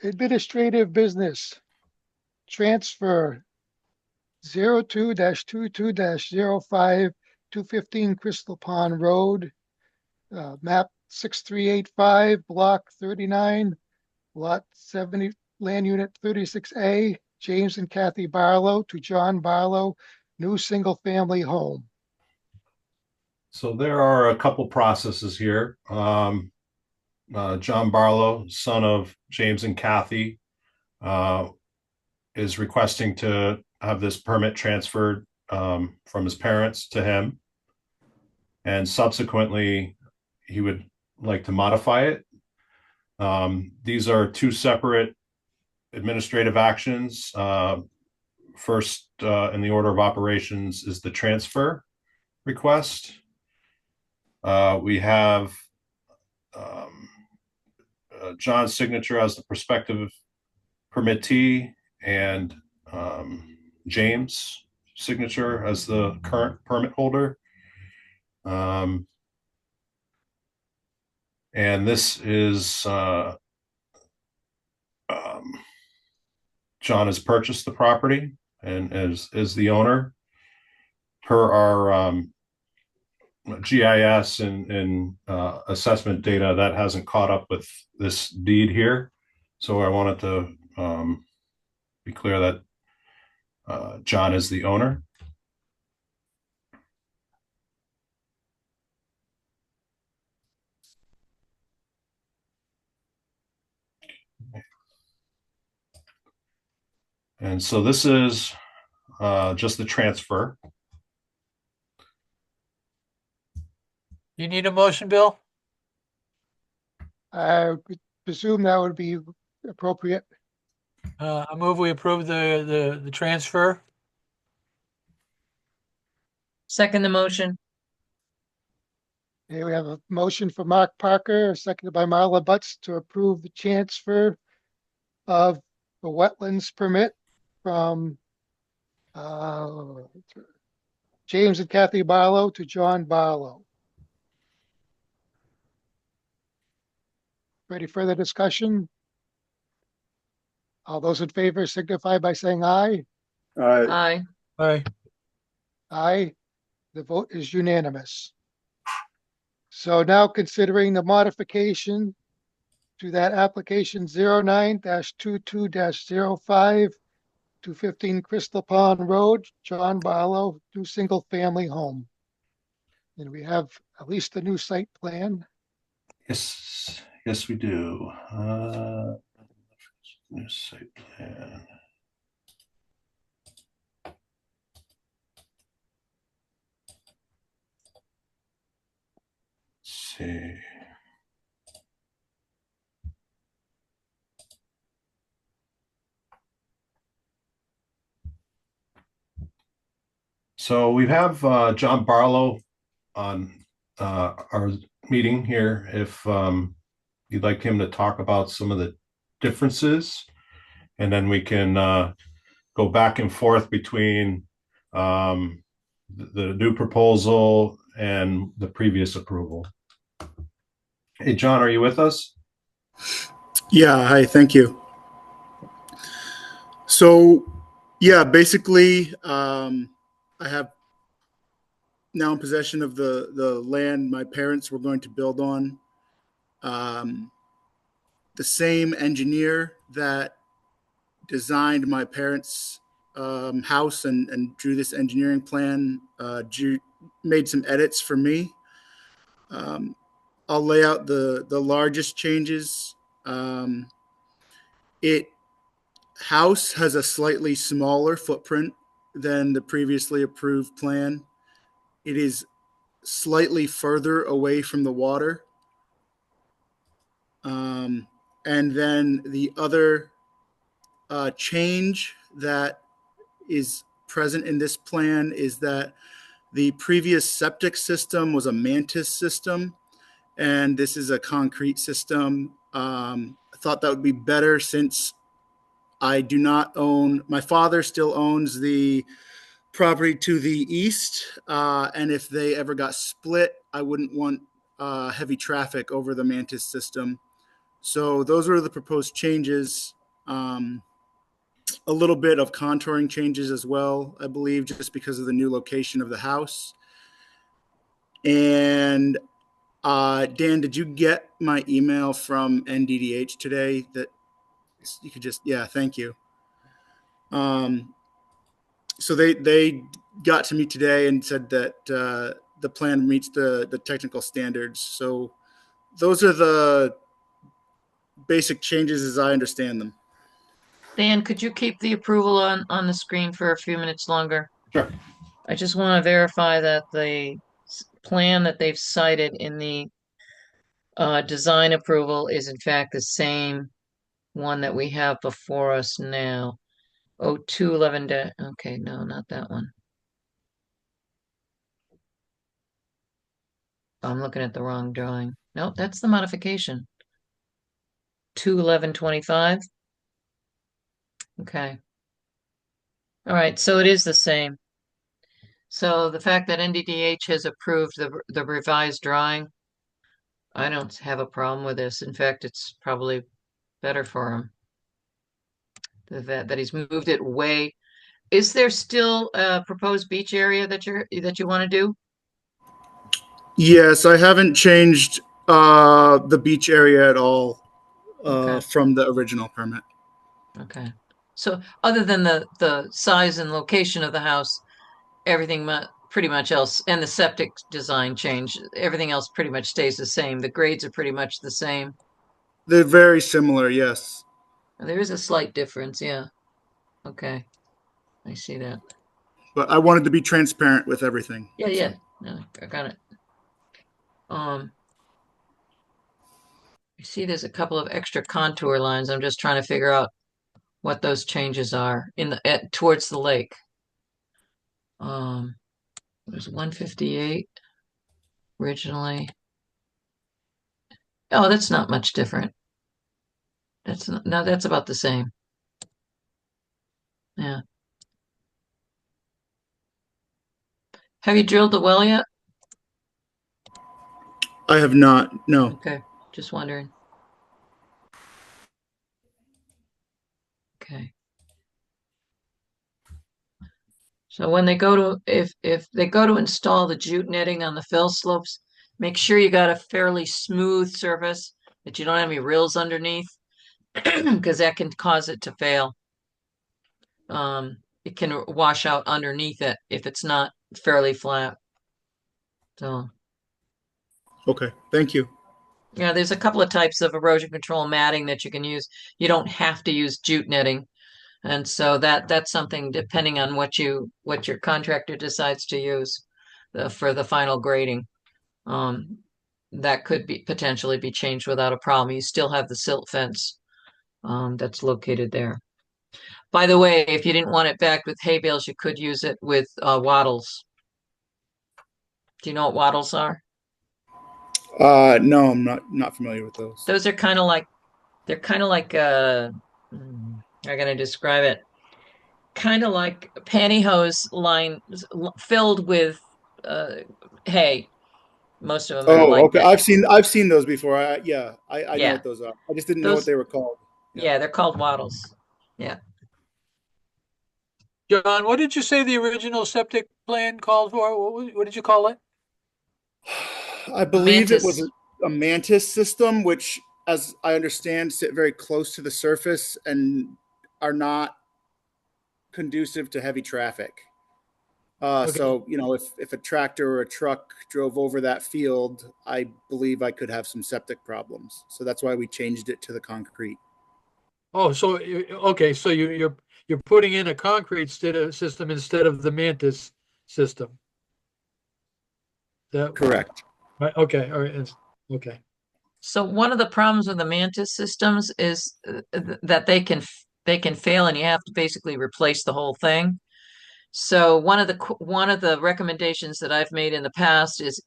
Administrative business. Transfer 02-22-05 215 Crystal Pond Road, map 6385, block 39, lot 70, land unit 36A, James and Kathy Barlow to John Barlow, new single-family home. So there are a couple processes here. John Barlow, son of James and Kathy, is requesting to have this permit transferred from his parents to him. And subsequently, he would like to modify it. These are two separate administrative actions. First, in the order of operations, is the transfer request. We have John's signature as the prospective permittee and James' signature as the current permit holder. And this is John has purchased the property and is the owner. Per our GIS and assessment data, that hasn't caught up with this deed here. So I wanted to be clear that John is the owner. And so this is just the transfer. You need a motion, Bill? I would presume that would be appropriate. I move we approve the transfer. Second the motion. Okay, we have a motion for Mark Parker, seconded by Marla Butts to approve the transfer of the wetlands permit from James and Kathy Barlow to John Barlow. Ready for the discussion? All those in favor signify by saying aye. Aye. Aye. Aye. The vote is unanimous. So now considering the modification to that application 09-22-05 215 Crystal Pond Road, John Barlow, new single-family home. And we have at least the new site plan. Yes, we do. New site plan. Let's see. So we have John Barlow on our meeting here. If you'd like him to talk about some of the differences, and then we can go back and forth between the new proposal and the previous approval. Hey, John, are you with us? Yeah, hi, thank you. So, yeah, basically, I have now in possession of the land my parents were going to build on. The same engineer that designed my parents' house and drew this engineering plan made some edits for me. I'll lay out the largest changes. It house has a slightly smaller footprint than the previously approved plan. It is slightly further away from the water. And then the other change that is present in this plan is that the previous septic system was a mantis system, and this is a concrete system. I thought that would be better since I do not own, my father still owns the property to the east. And if they ever got split, I wouldn't want heavy traffic over the Mantis system. So those were the proposed changes. A little bit of contouring changes as well, I believe, just because of the new location of the house. And Dan, did you get my email from NDDH today that you could just, yeah, thank you. So they got to me today and said that the plan meets the technical standards. So those are the basic changes as I understand them. Dan, could you keep the approval on the screen for a few minutes longer? Sure. I just want to verify that the plan that they've cited in the design approval is in fact the same one that we have before us now. 0211 okay, no, not that one. I'm looking at the wrong drawing. Nope, that's the modification. 21125. Okay. All right, so it is the same. So the fact that NDDH has approved the revised drawing, I don't have a problem with this. In fact, it's probably better for him. That he's moved it way. Is there still a proposed beach area that you want to do? Yes, I haven't changed the beach area at all Okay. from the original permit. Okay. So other than the size and location of the house, everything pretty much else, and the septic design change, everything else pretty much stays the same. The grades are pretty much the same. They're very similar, yes. There is a slight difference, yeah. Okay. I see that. But I wanted to be transparent with everything. Yeah, yeah. No, I got it. I see there's a couple of extra contour lines. I'm just trying to figure out what those changes are towards the lake. There's 158 originally. Oh, that's not much different. No, that's about the same. Yeah. Have you drilled the well yet? I have not, no. Okay, just wondering. Okay. So when they go to, if they go to install the jute netting on the fill slopes, make sure you got a fairly smooth surface, that you don't have any rills underneath, because that can cause it to fail. It can wash out underneath it if it's not fairly flat. So, Okay, thank you. yeah, there's a couple of types of erosion control matting that you can use. You don't have to use jute netting. And so that's something depending on what your contractor decides to use for the final grading. That could be potentially be changed without a problem. You still have the silt fence that's located there. By the way, if you didn't want it backed with hay bales, you could use it with wattles. Do you know what wattles are? No, I'm not familiar with those. Those are kind of like, they're kind of like I'm gonna describe it. Kind of like pantyhose line filled with hay. Most of them are Oh, like okay. that. I've seen those before. I know Yeah, what those are. I just didn't know what those. they were called. Yeah, they're called wattles. Yeah. John, what did you say the original septic plan called for? What did you call it? I believe it was Mantis. a mantis system, which, as I understand, sit very close to the surface and are not conducive to heavy traffic. Okay. So, if a tractor or a truck drove over that field, I believe I could have some septic problems. So that's why we changed it to the concrete. Oh, so okay, so you're putting in a concrete system instead of the Mantis system. Correct. Right, okay, all right, okay. So one of the problems with the Mantis systems is that they can fail and you have to basically replace the whole thing. So one of the recommendations that I've made in the past is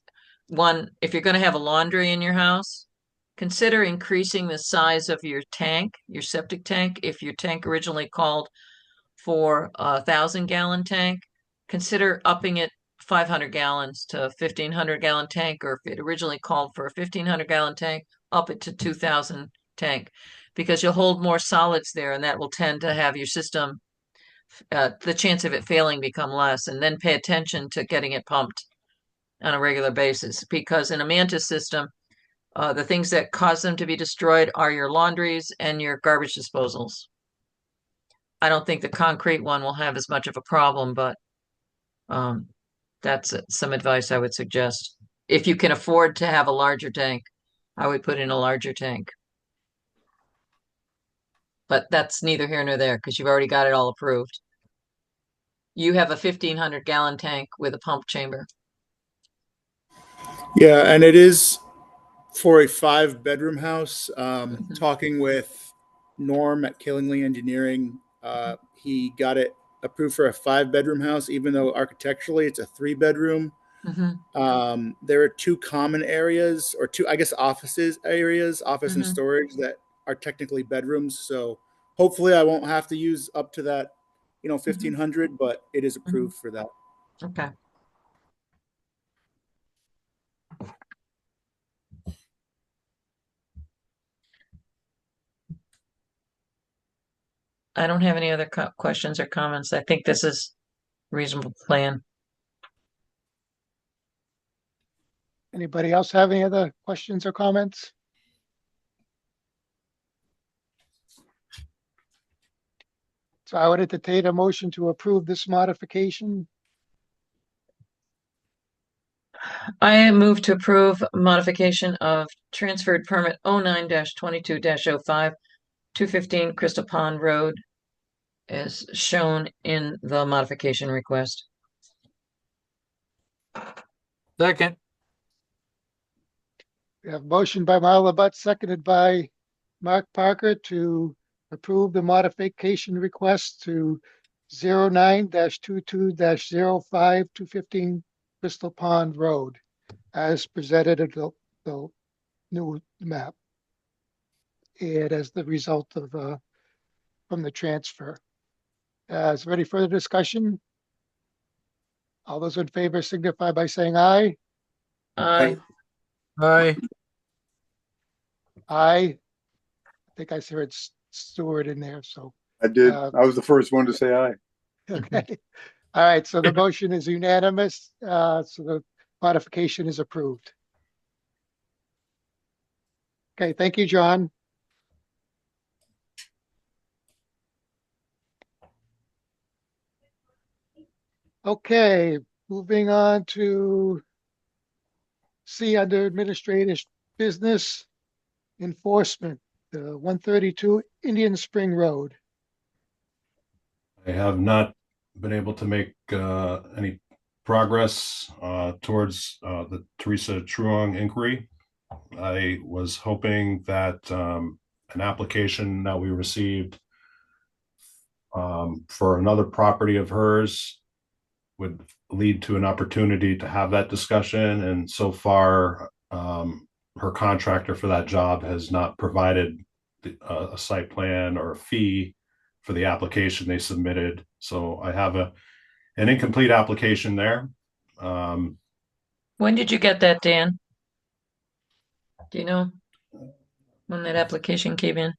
one, if you're going to have a laundry in your house, consider increasing the size of your tank, your septic tank. If your tank originally called for a 1,000-gallon tank, consider upping it 500 gallons to a 1,500-gallon tank, or if it originally called for a 1,500-gallon tank, up it to 2,000 tank, because you'll hold more solids there, and that will tend to have your system, the chance of it failing become less, and then pay attention to getting it pumped on a regular basis, because in a mantis system, the things that cause them to be destroyed are your laundries and your garbage disposals. I don't think the concrete one will have as much of a problem, but that's some advice I would suggest. If you can afford to have a larger tank, I would put in a larger tank. But that's neither here nor there because you've already got it all approved. You have a 1,500-gallon tank with a pump chamber. Yeah, and it is for a 5-bedroom house. Mhm. Talking with Norm at Killingly Engineering, he got it approved for a 5-bedroom house, even though architecturally it's a 3-bedroom. Mhm. There are 2 common areas, or 2, I guess, areas, office and Mhm. storage, that are technically bedrooms. So hopefully I won't have to use up to that, 1,500, but it is approved for that. Okay. I don't have any other questions or comments. I think this is a reasonable plan. Anybody else have any other questions or comments? So I would entertain a motion to approve this modification. I move to approve modification of transferred permit 09-22-05, 215 Crystal Pond Road, as shown in the modification request. Second. We have a motion by Marla Butt, seconded by Mark Parker to approve the modification request to 09-22-05, 215 Crystal Pond Road as presented in the new map. And as the result of from the transfer. Is there any further discussion? All those in favor signify by saying aye. Aye. Aye. Aye. I think I heard Stewart in there, so, I did. I was the first one to say aye. okay. All right, so the motion is unanimous, so the modification is approved. Okay, thank you, John. Okay, moving on to C under administrative business enforcement, the 132 Indian Spring Road. I have not been able to make any progress towards the Teresa Truong inquiry. I was hoping that an application that we received for another property of hers would lead to an opportunity to have that discussion. And so far, her contractor for that job has not provided a site plan or a fee for the application they submitted. So I have an incomplete application there. When did you get that, Dan? Do you know when that application came in?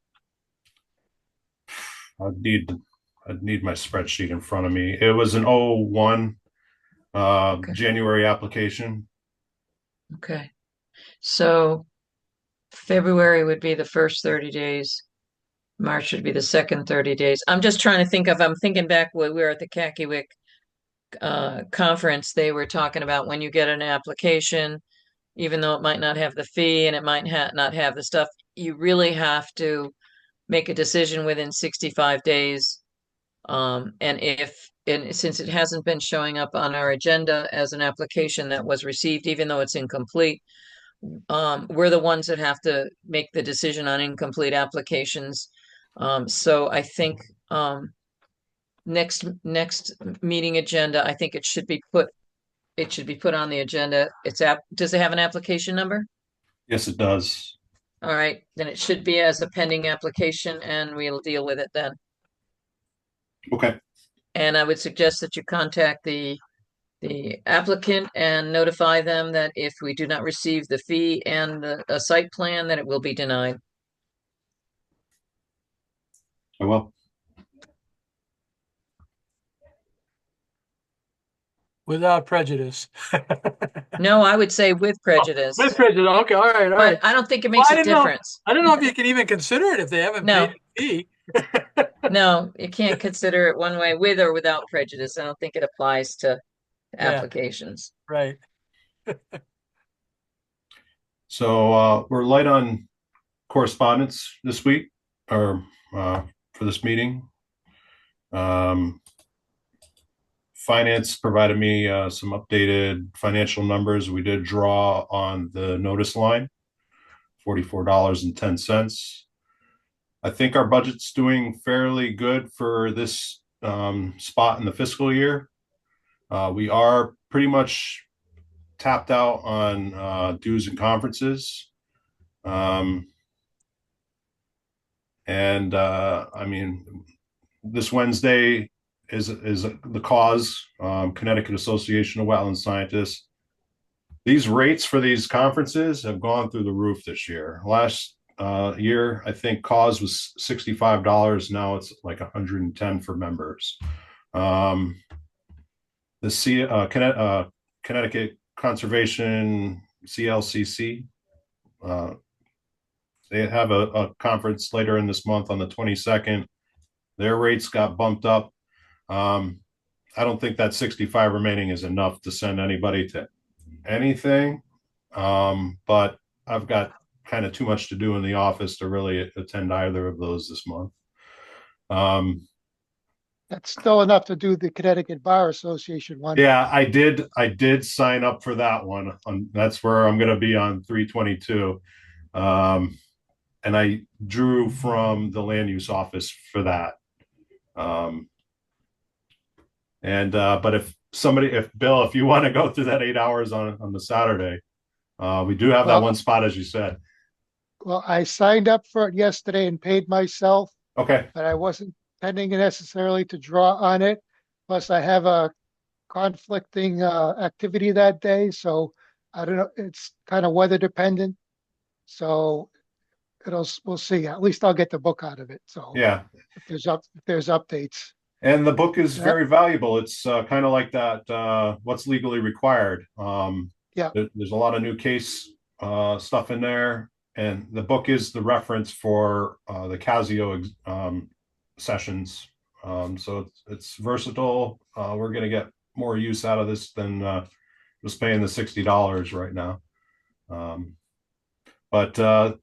I'd need my spreadsheet in front of me. It was an 01 Okay. January application. Okay. So February would be the first 30 days. March would be the second 30 days. I'm just trying to think of, I'm thinking back when we were at the Kakiwik conference, they were talking about when you get an application, even though it might not have the fee and it might not have the stuff, you really have to make a decision within 65 days. And since it hasn't been showing up on our agenda as an application that was received, even though it's incomplete, we're the ones that have to make the decision on incomplete applications. So I think next meeting agenda, I think it should be put it should be put on the agenda. Does it have an application number? Yes, it does. All right, then it should be as a pending application and we'll deal with it then. Okay. And I would suggest that you contact the applicant and notify them that if we do not receive the fee and a site plan, that it will be denied. I will. Without prejudice. No, I would say with prejudice, With prejudice. Okay, all right, all right. but I don't think it makes Well, a difference. I don't know if you can even consider it if they haven't No. paid the fee. No, you can't consider it one way with or without prejudice. I don't think it applies to Yeah. applications. Right. So we're light on correspondence this week, or for this meeting. Finance provided me some updated financial numbers. We did draw on the notice line, $44.10. I think our budget's doing fairly good for this spot in the fiscal year. We are pretty much tapped out on dues and conferences. I mean, this Wednesday is the cause, Connecticut Association of Wetland Scientists. These rates for these conferences have gone through the roof this year. Last year, I think cause was $65. Now it's like 110 for members. The Connecticut Conservation CLCC, they have a conference later in this month on the 22nd. Their rates got bumped up. I don't think that 65 remaining is enough to send anybody to anything. But I've got kind of too much to do in the office to really attend either of those this month. That's still enough to do the Connecticut Bar Association one. Yeah, I did sign up for that one. That's where I'm going to be on 322. And I drew from the land use office for that. But if Bill, if you want to go through that 8 hours on the Saturday, we do have that one spot, as you said. Well, I signed up for it yesterday and paid myself, Okay. but I wasn't intending necessarily to draw on it. Plus, I have a conflicting activity that day, so I don't know. It's kind of weather dependent, so we'll see. At least I'll get the book out of it. So Yeah. if there's updates. And the book is Yeah. very valuable. It's kind of like that, what's legally required. Yeah. There's a lot of new case stuff in there. And the book is the reference for the Casio sessions. So it's versatile. We're going to get more use out of this than just paying the $60 right now. But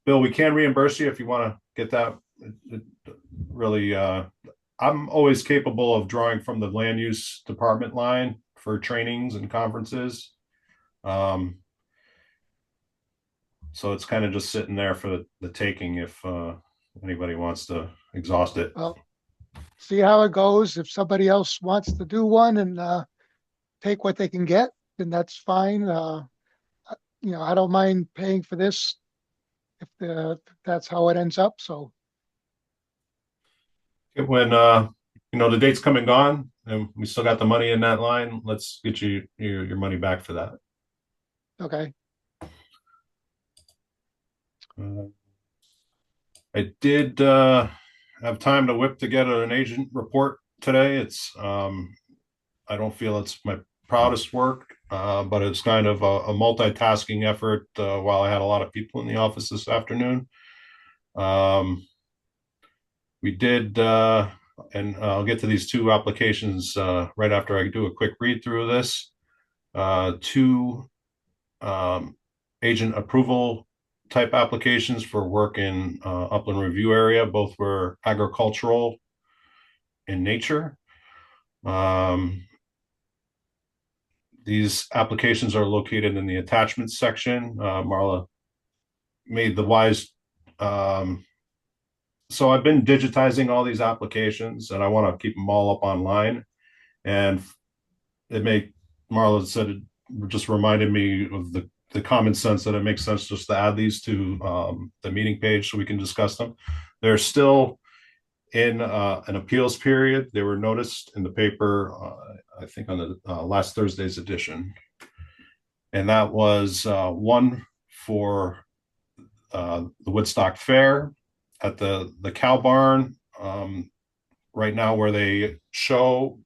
Bill, we can reimburse you if you want to get that. Really, I'm always capable of drawing from the land use department line for trainings and conferences. So it's kind of just sitting there for the taking if anybody wants to exhaust it. Well, see how it goes. If somebody else wants to do one and take what they can get, then that's fine. I don't mind paying for this if that's how it ends up. So when the date's come and gone and we still got the money in that line, let's get you your money back for that. okay. I did have time to whip together an agent report today. It's I don't feel it's my proudest work, but it's kind of a multitasking effort while I had a lot of people in the office this afternoon. We did, and I'll get to these two applications right after I do a quick read through this. Two agent approval type applications for work in upland review area. Both were agricultural in nature. These applications are located in the attachments section. Marla made the wise. So I've been digitizing all these applications and I want to keep them all up online. And it may Marla said, it just reminded me of the common sense that it makes sense just to add these to the meeting page so we can discuss them. They're still in an appeals period. They were noticed in the paper, I think on the last Thursday's edition. And that was one for the Woodstock Fair at the cow barn, right now where they show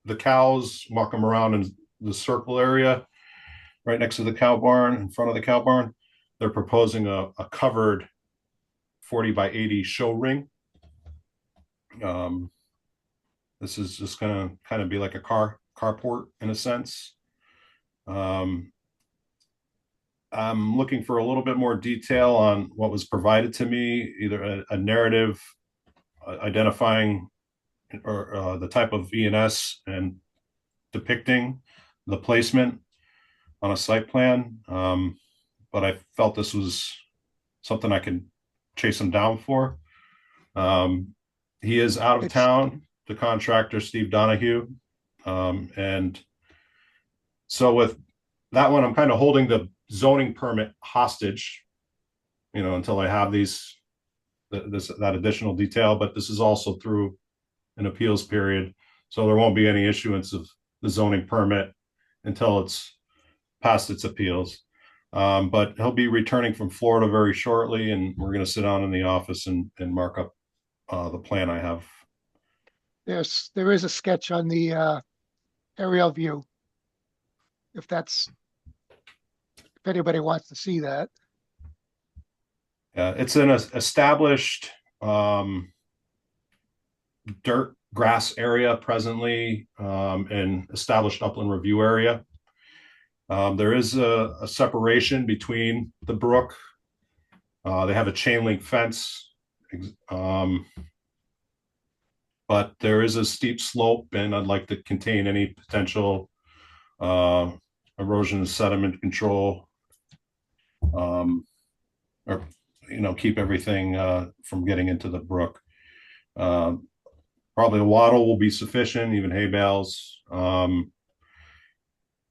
the cows, walk them around in the circle area right next to the cow barn, in front of the cow barn. They're proposing a covered 40 by 80 show ring. This is just gonna kind of be like a carport in a sense. I'm looking for a little bit more detail on what was provided to me, either a narrative identifying or the type of ENS and depicting the placement on a site plan. But I felt this was something I could chase him down for. He is out of town, the contractor, Steve Donahue. And so with that one, I'm kind of holding the zoning permit hostage, until I have that additional detail, but this is also through an appeals period. So there won't be any issuance of the zoning permit until it's past its appeals. But he'll be returning from Florida very shortly, and we're going to sit down in the office and mark up the plan I have. There is a sketch on the aerial view. If anybody wants to see that. It's in an established dirt grass area presently, and established upland review area. There is a separation between the brook. They have a chain link fence, but there is a steep slope, and I'd like to contain any potential erosion and sediment control, or keep everything from getting into the brook. Probably a wattle will be sufficient, even hay bales.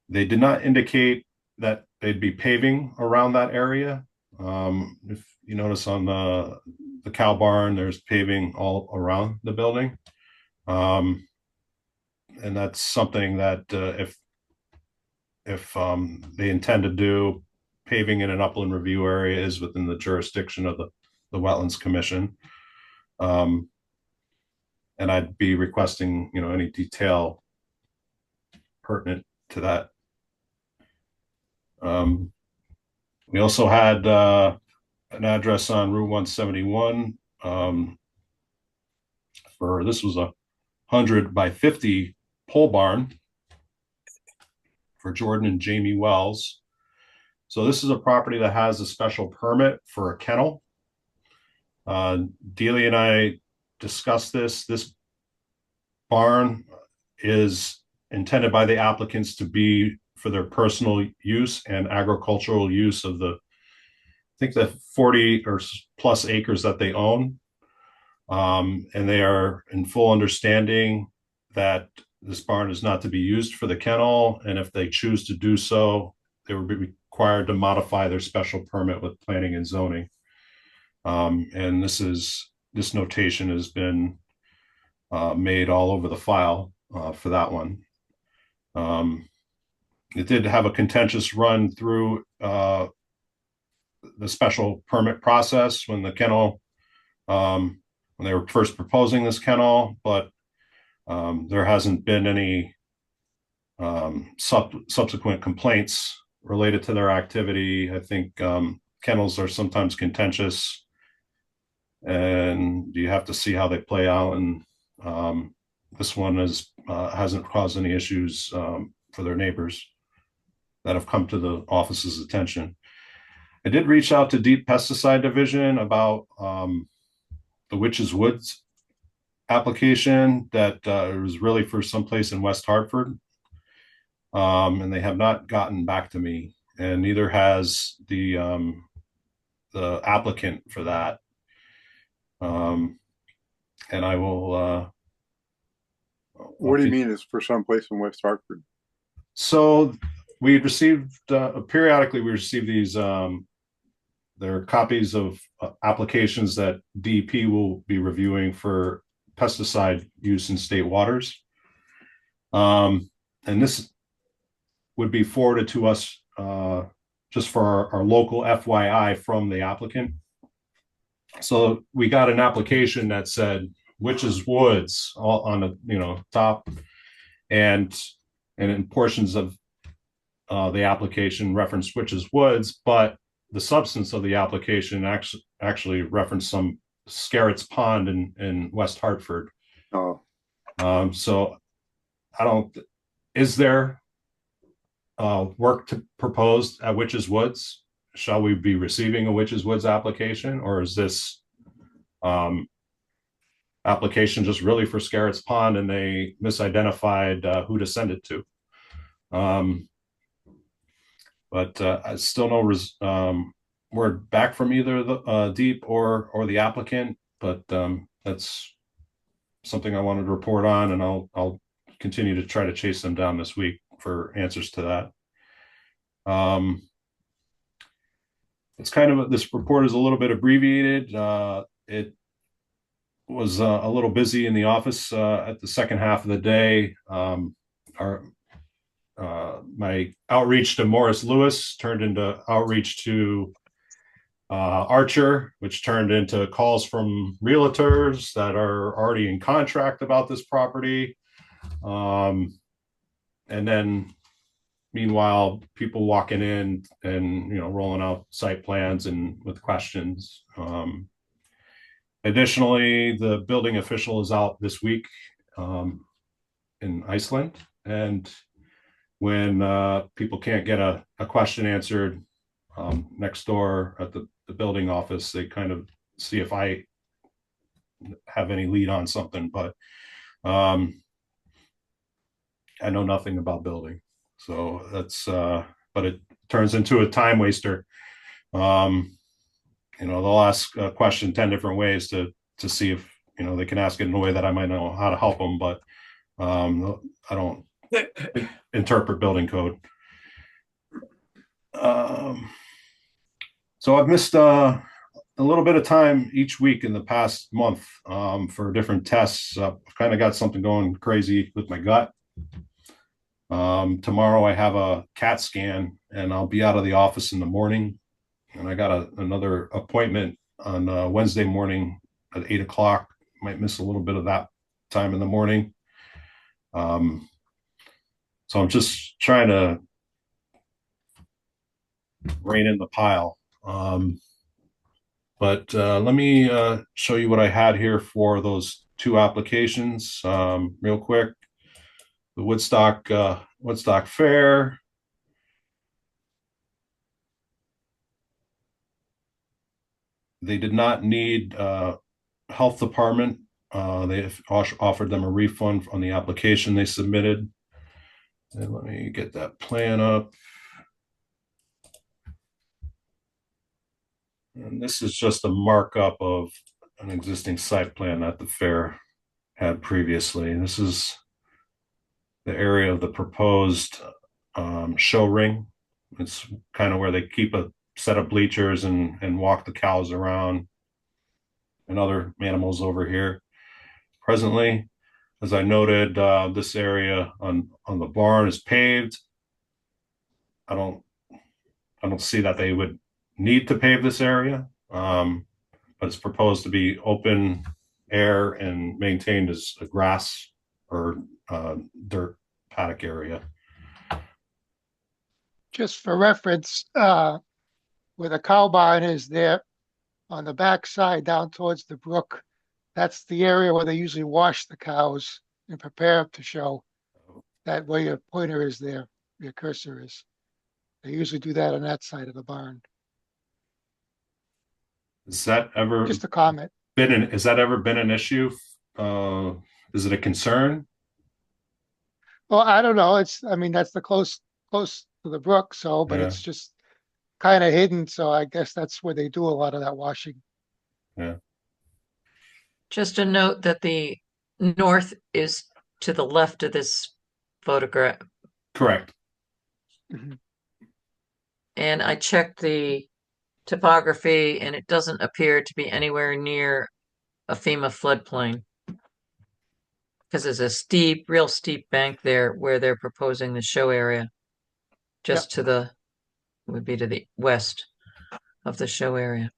They did not indicate that they'd be paving around that area. If you notice on the cow barn, there's paving all around the building. And that's something that if they intend to do, paving in an upland review area is within the jurisdiction of the Wetlands Commission. And I'd be requesting, any detail pertinent to that. We also had an address on Route 171 for, this was a 100 by 50 pole barn for Jordan and Jamie Wells. So this is a property that has a special permit for a kennel. Delia and I discussed this. This barn is intended by the applicants to be for their personal use and agricultural use of I think the 40 or plus acres that they own. And they are in full understanding that this barn is not to be used for the kennel. And if they choose to do so, they would be required to modify their special permit with planning and zoning. And this notation has been made all over the file for that one. It did have a contentious run through the special permit process when the kennel, when they were first proposing this kennel, but there hasn't been any subsequent complaints related to their activity. I think kennels are sometimes contentious, and you have to see how they play out. And this one hasn't caused any issues for their neighbors that have come to the office's attention. I did reach out to Deep Pesticide Division about the Witches Woods application that was really for someplace in West Hartford. And they have not gotten back to me, and neither has the applicant for that. And I will. What do you mean is for someplace in West Hartford? So we received periodically we receive these they're copies of applications that DEP will be reviewing for pesticide use in state waters. And this would be forwarded to us just for our local FYI from the applicant. So we got an application that said Witches Woods all on the top, and in portions of the application referenced Witches Woods, but the substance of the application actually referenced some Scarrett's Pond in West Hartford. Oh, So I don't. Is there work to propose at Witches Woods? Shall we be receiving a Witches Woods application, or is this application just really for Scarrett's Pond and they misidentified who to send it to? But I still no word back from either the Deep or the applicant. But that's something I wanted to report on, and I'll continue to try to chase them down this week for answers to that. It's kind of this report is a little bit abbreviated. It was a little busy in the office at the second half of the day. My outreach to Morris Lewis turned into outreach to Archer, which turned into calls from realtors that are already in contract about this property. And then meanwhile, people walking in and rolling out site plans and with questions. Additionally, the building official is out this week in Iceland, and when people can't get a question answered next door at the building office, they kind of see if I have any lead on something, but I know nothing about building. So that's, but it turns into a time waster. They'll ask a question 10 different ways to see if, they can ask it in a way that I might know how to help them, but I don't interpret building code. So I've missed a little bit of time each week in the past month for different tests. I've kind of got something going crazy with my gut. Tomorrow I have a CAT scan, and I'll be out of the office in the morning. And I got another appointment on Wednesday morning at 8 o'clock. Might miss a little bit of that time in the morning. So I'm just trying to rein in the pile. But let me show you what I had here for those two applications real quick. The Woodstock Fair. They did not need health department. They offered them a refund on the application they submitted. And let me get that plan up. And this is just a markup of an existing site plan that the fair had previously. This is the area of the proposed show ring. It's kind of where they keep a set of bleachers and walk the cows around and other animals over here. Presently, as I noted, this area on the barn is paved. I don't see that they would need to pave this area, but it's proposed to be open air and maintained as a grass or dirt paddock area. Just for reference, where the cow barn is there on the back side down towards the brook, that's the area where they usually wash the cows and prepare them to show. That way your pointer is there, your cursor is. They usually do that on that side of the barn. Has that ever Just a comment. has that ever been an issue? Is it a concern? Well, I don't know. That's the close to the brook, so, but Yeah. it's just kind of hidden. So I guess that's where they do a lot of that washing. Yeah. Just a note that the north is to the left of this photograph. Correct. Mhm. And I checked the topography and it doesn't appear to be anywhere near a FEMA floodplain. Because there's a steep, real steep bank there where they're proposing the show area. Just to the, would be to the west of the show area.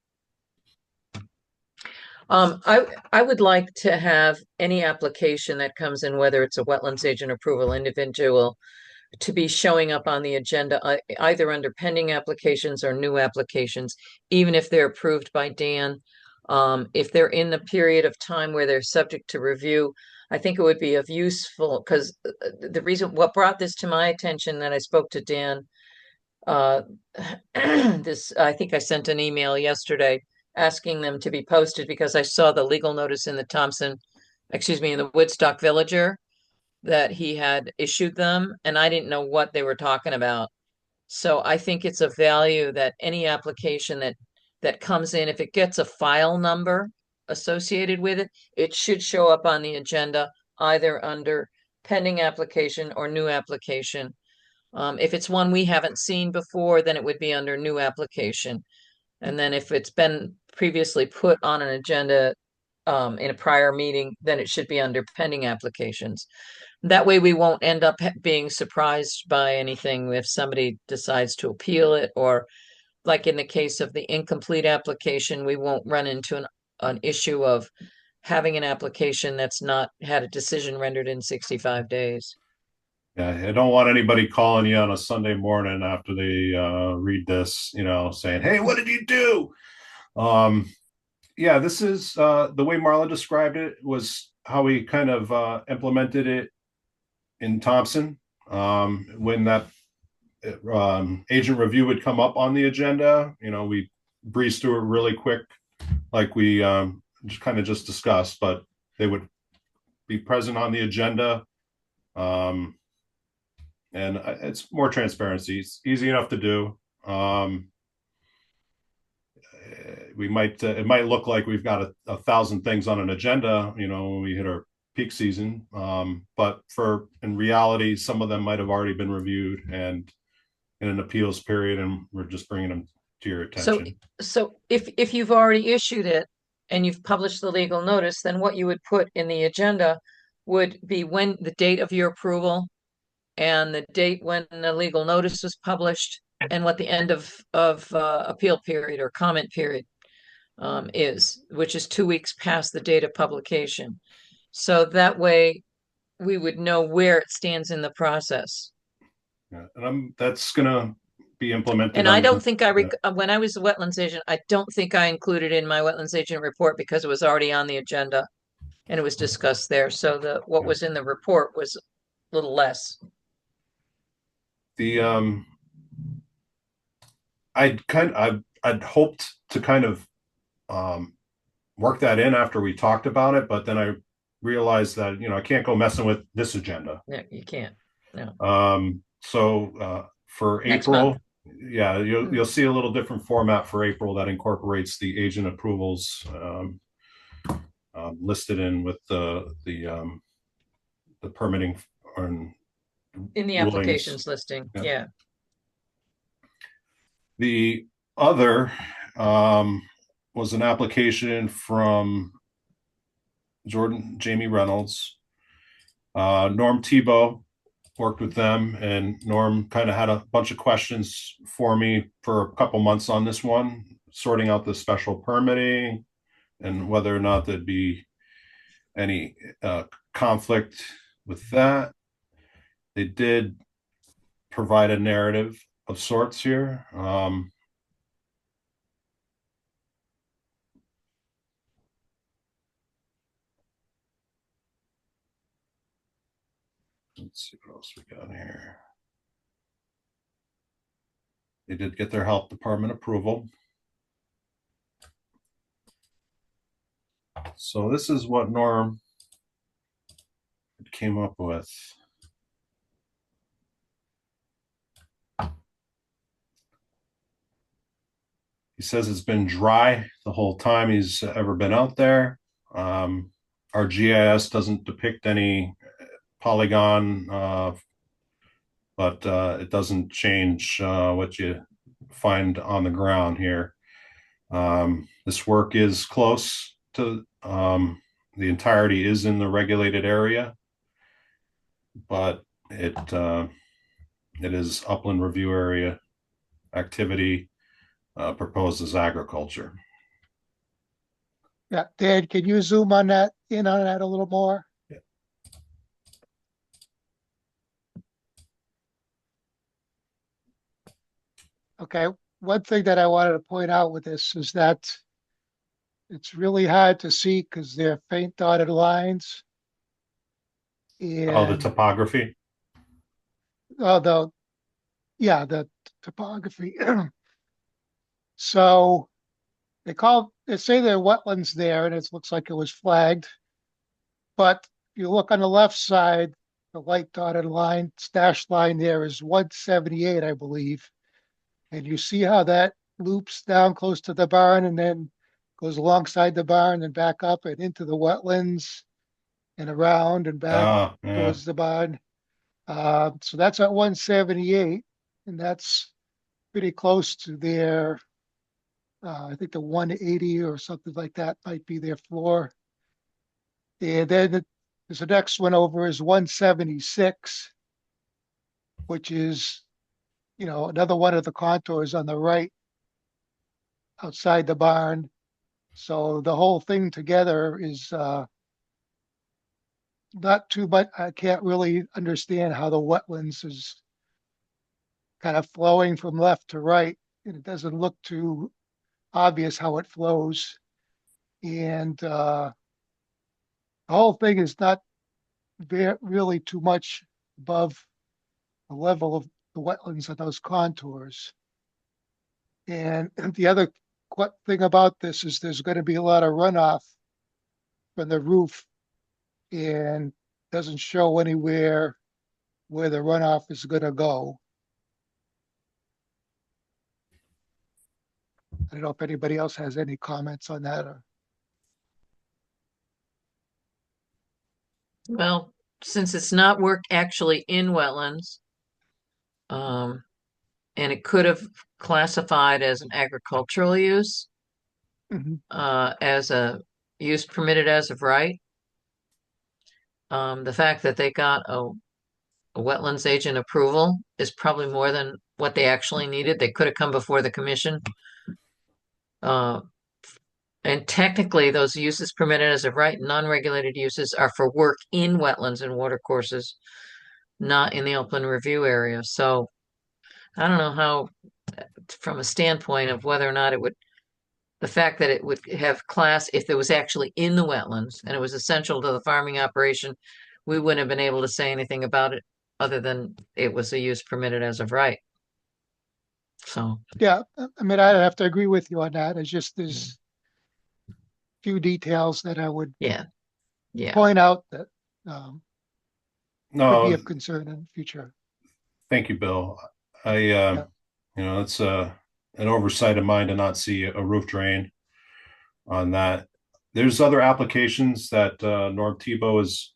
I would like to have any application that comes in, whether it's a wetlands agent approval individual, to be showing up on the agenda, either under pending applications or new applications, even if they're approved by Dan. If they're in the period of time where they're subject to review, I think it would be of useful, because the reason, what brought this to my attention, that I spoke to Dan, I think I sent an email yesterday asking them to be posted because I saw the legal notice in the in the Woodstock Villager that he had issued them, and I didn't know what they were talking about. So I think it's of value that any application that comes in, if it gets a file number associated with it, it should show up on the agenda either under pending application or new application. If it's one we haven't seen before, then it would be under new application. And then if it's been previously put on an agenda in a prior meeting, then it should be under pending applications. That way we won't end up being surprised by anything if somebody decides to appeal it, or like in the case of the incomplete application, we won't run into an issue of having an application that's not had a decision rendered in 65 days. Yeah, I don't want anybody calling you on a Sunday morning after they read this, saying, "Hey, what did you do?" Yeah, this is the way Marla described it was how we kind of implemented it in Thompson. When that agent review would come up on the agenda, we breeze through it really quick, like we just discussed, but they would be present on the agenda. And it's more transparency. It's easy enough to do. It might look like we've got a thousand things on an agenda, when we hit our peak season. But in reality, some of them might have already been reviewed and in an appeals period, and we're just bringing them to your attention. So if you've already issued it and you've published the legal notice, then what you would put in the agenda would be when the date of your approval and the date when the legal notice was published and what the end of appeal period or comment period is, which is 2 weeks past the date of publication. So that way we would know where it stands in the process. Yeah, and that's gonna be implemented. And I don't think when I was a wetlands agent, I don't think I included in my wetlands agent report because it was already on the agenda and it was discussed there. So what was in the report was a little less. I'd hoped to kind of work that in after we talked about it, but then I realized that I can't go messing with this agenda. Yeah, you can't. No. So for Next April, month. yeah, you'll see a little different format for April that incorporates the agent approvals listed in with the permitting in the rulings. applications listing. Yeah. The other was an application from Jamie Reynolds. Norm Tebow worked with them, and Norm kind of had a bunch of questions for me for a couple months on this one, sorting out the special permitting and whether or not there'd be any conflict with that. They did provide a narrative of sorts here. Let's see what else we got here. They did get their health department approval. So this is what Norm came up with. He says it's been dry the whole time he's ever been out there. Our GIS doesn't depict any polygon but it doesn't change what you find on the ground here. This work is close to the entirety is in the regulated area, but it is upland review area activity proposed as agriculture. Yeah, Dan, can you zoom on that, in on that a little more? Okay, one thing that I wanted to point out with this is that it's really hard to see because they're faint dotted lines. Oh, the And topography. although, yeah, the topography. So they say there are wetlands there and it looks like it was flagged. But if you look on the left side, the light dotted line, dashed line there is 178, I believe. And you see how that loops down close to the barn and then goes alongside the barn and back up and into the wetlands and around and back Ah, yeah. towards the barn. So that's at 178, and that's pretty close to their, I think the 180 or something like that might be their floor. And then the next one over is 176, which is, another one of the contours on the right outside the barn. So the whole thing together is not too much. I can't really understand how the wetlands is kind of flowing from left to right, and it doesn't look too obvious how it flows. And the whole thing is not really too much above the level of the wetlands on those contours. And the other thing about this is there's going to be a lot of runoff from the roof and doesn't show anywhere where the runoff is going to go. I don't know if anybody else has any comments on that. Well, since it's not work actually in wetlands, and it could have classified as an agricultural use, Mhm. as a use permitted as of right. The fact that they got a wetlands agent approval is probably more than what they actually needed. They could have come before the commission. And technically, those uses permitted as of right, non-regulated uses are for work in wetlands and watercourses, not in the upland review area. So I don't know how, from a standpoint of whether or not it would, the fact that it would have class if it was actually in the wetlands and it was essential to the farming operation, we wouldn't have been able to say anything about it other than it was a use permitted as of right. So, Yeah, I mean, I'd have to agree with you on that. It's just there's a few details that I would yeah, yeah. point out that could be No, of concern in the future. thank you, Bill. Yeah. It's an oversight of mine to not see a roof drain on that. There's other applications that Norm Tebow is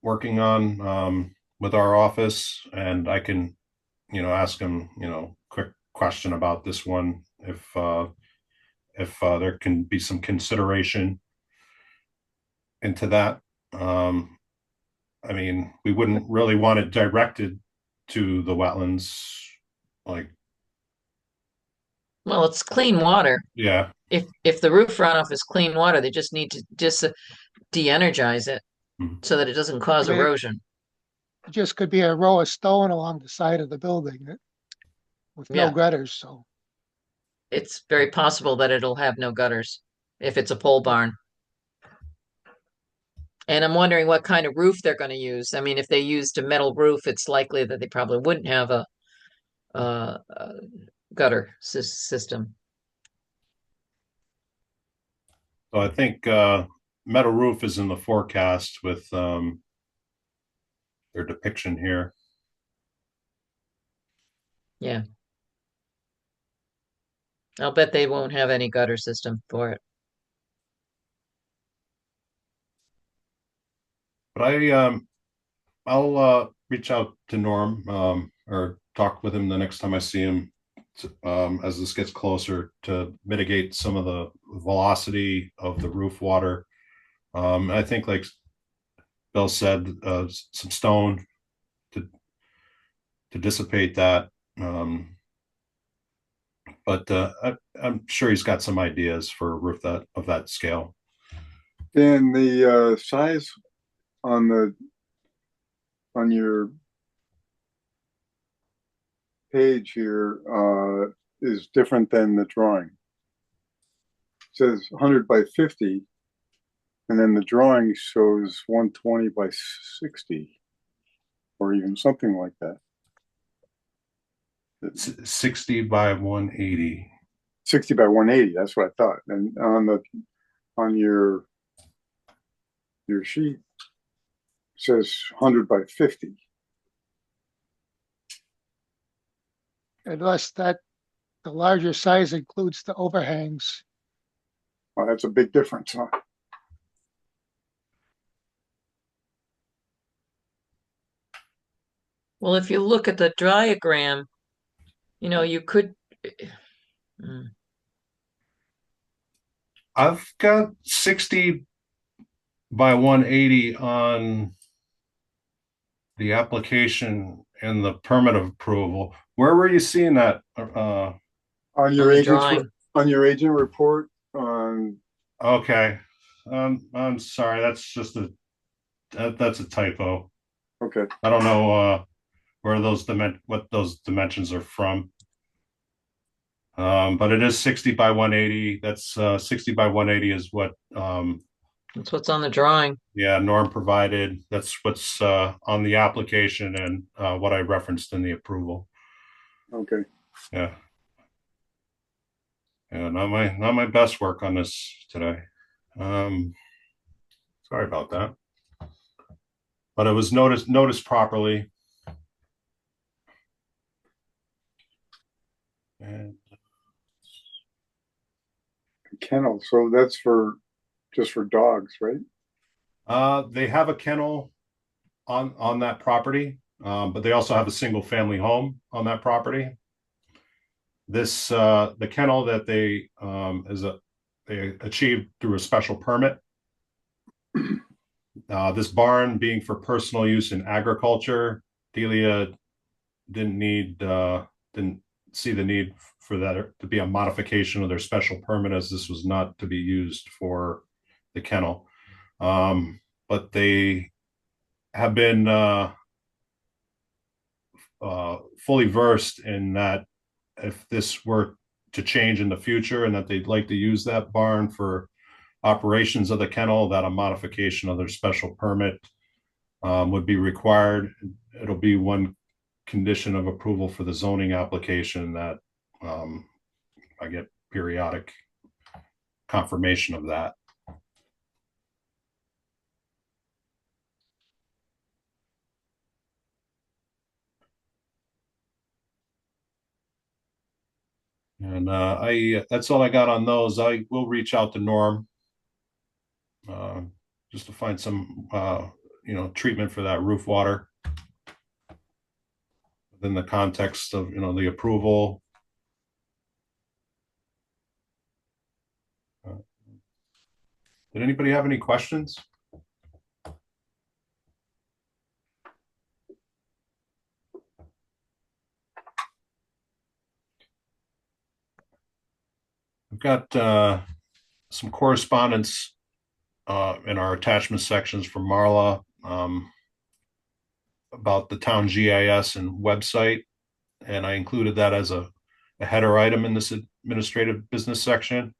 working on with our office, and I can, ask him, quick question about this one if there can be some consideration into that. I mean, we wouldn't really want it directed to the wetlands, like, Well, it's clean water. yeah. If the roof runoff is clean water, they just need to just de-energize it Mhm. so that it doesn't I cause mean, erosion. it just could be a row of stone along the side of the building with no Yeah. gutters. So It's very possible that it'll have no gutters if it's a pole barn. And I'm wondering what kind of roof they're going to use. I mean, if they used a metal roof, it's likely that they probably wouldn't have a gutter system. So I think metal roof is in the forecast with their depiction here. Yeah. I'll bet they won't have any gutter system for it. But I'll reach out to Norm or talk with him the next time I see him, as this gets closer, to mitigate some of the velocity of the roof water. I think, like Bill said, some stone to dissipate that. But I'm sure he's got some ideas for a roof that of that scale. And the size on your page here is different than the drawing. It says 100 by 50, and then the drawing shows 120 by 60, or even something like that. It's 60 by 180. 60 by 180, that's what I thought. And on your sheet, it says 100 by 50. Unless the larger size includes the overhangs. Well, that's a big difference, huh? Well, if you look at the diagram, you could. I've got 60 by 180 on the application and the permit of approval. Where were you seeing that? On your the agent's drawing. on your agent report on. Okay. I'm sorry. That's just that's a typo. Okay. I don't know where what those dimensions are from. But it is 60 by 180. That's 60 by 180 is what That's what's on the drawing. yeah, Norm provided. That's what's on the application and what I referenced in the approval. Okay. Yeah. Yeah, not my best work on this today. Sorry about that. But it was noticed properly. And Kennel. So that's just for dogs, right? they have a kennel on that property, but they also have a single family home on that property. This the kennel that they they achieved through a special permit. This barn being for personal use in agriculture, Delia didn't see the need for that to be a modification of their special permit, as this was not to be used for the kennel. But they have been fully versed in that if this were to change in the future and that they'd like to use that barn for operations of the kennel, that a modification of their special permit would be required. It'll be one condition of approval for the zoning application that I get periodic confirmation of that. And that's all I got on those. I will reach out to Norm just to find some treatment for that roof water within the context of the approval. Did anybody have any questions? I've got some correspondence in our attachment sections from Marla about the town GIS and website, and I included that as a header item in this administrative business section.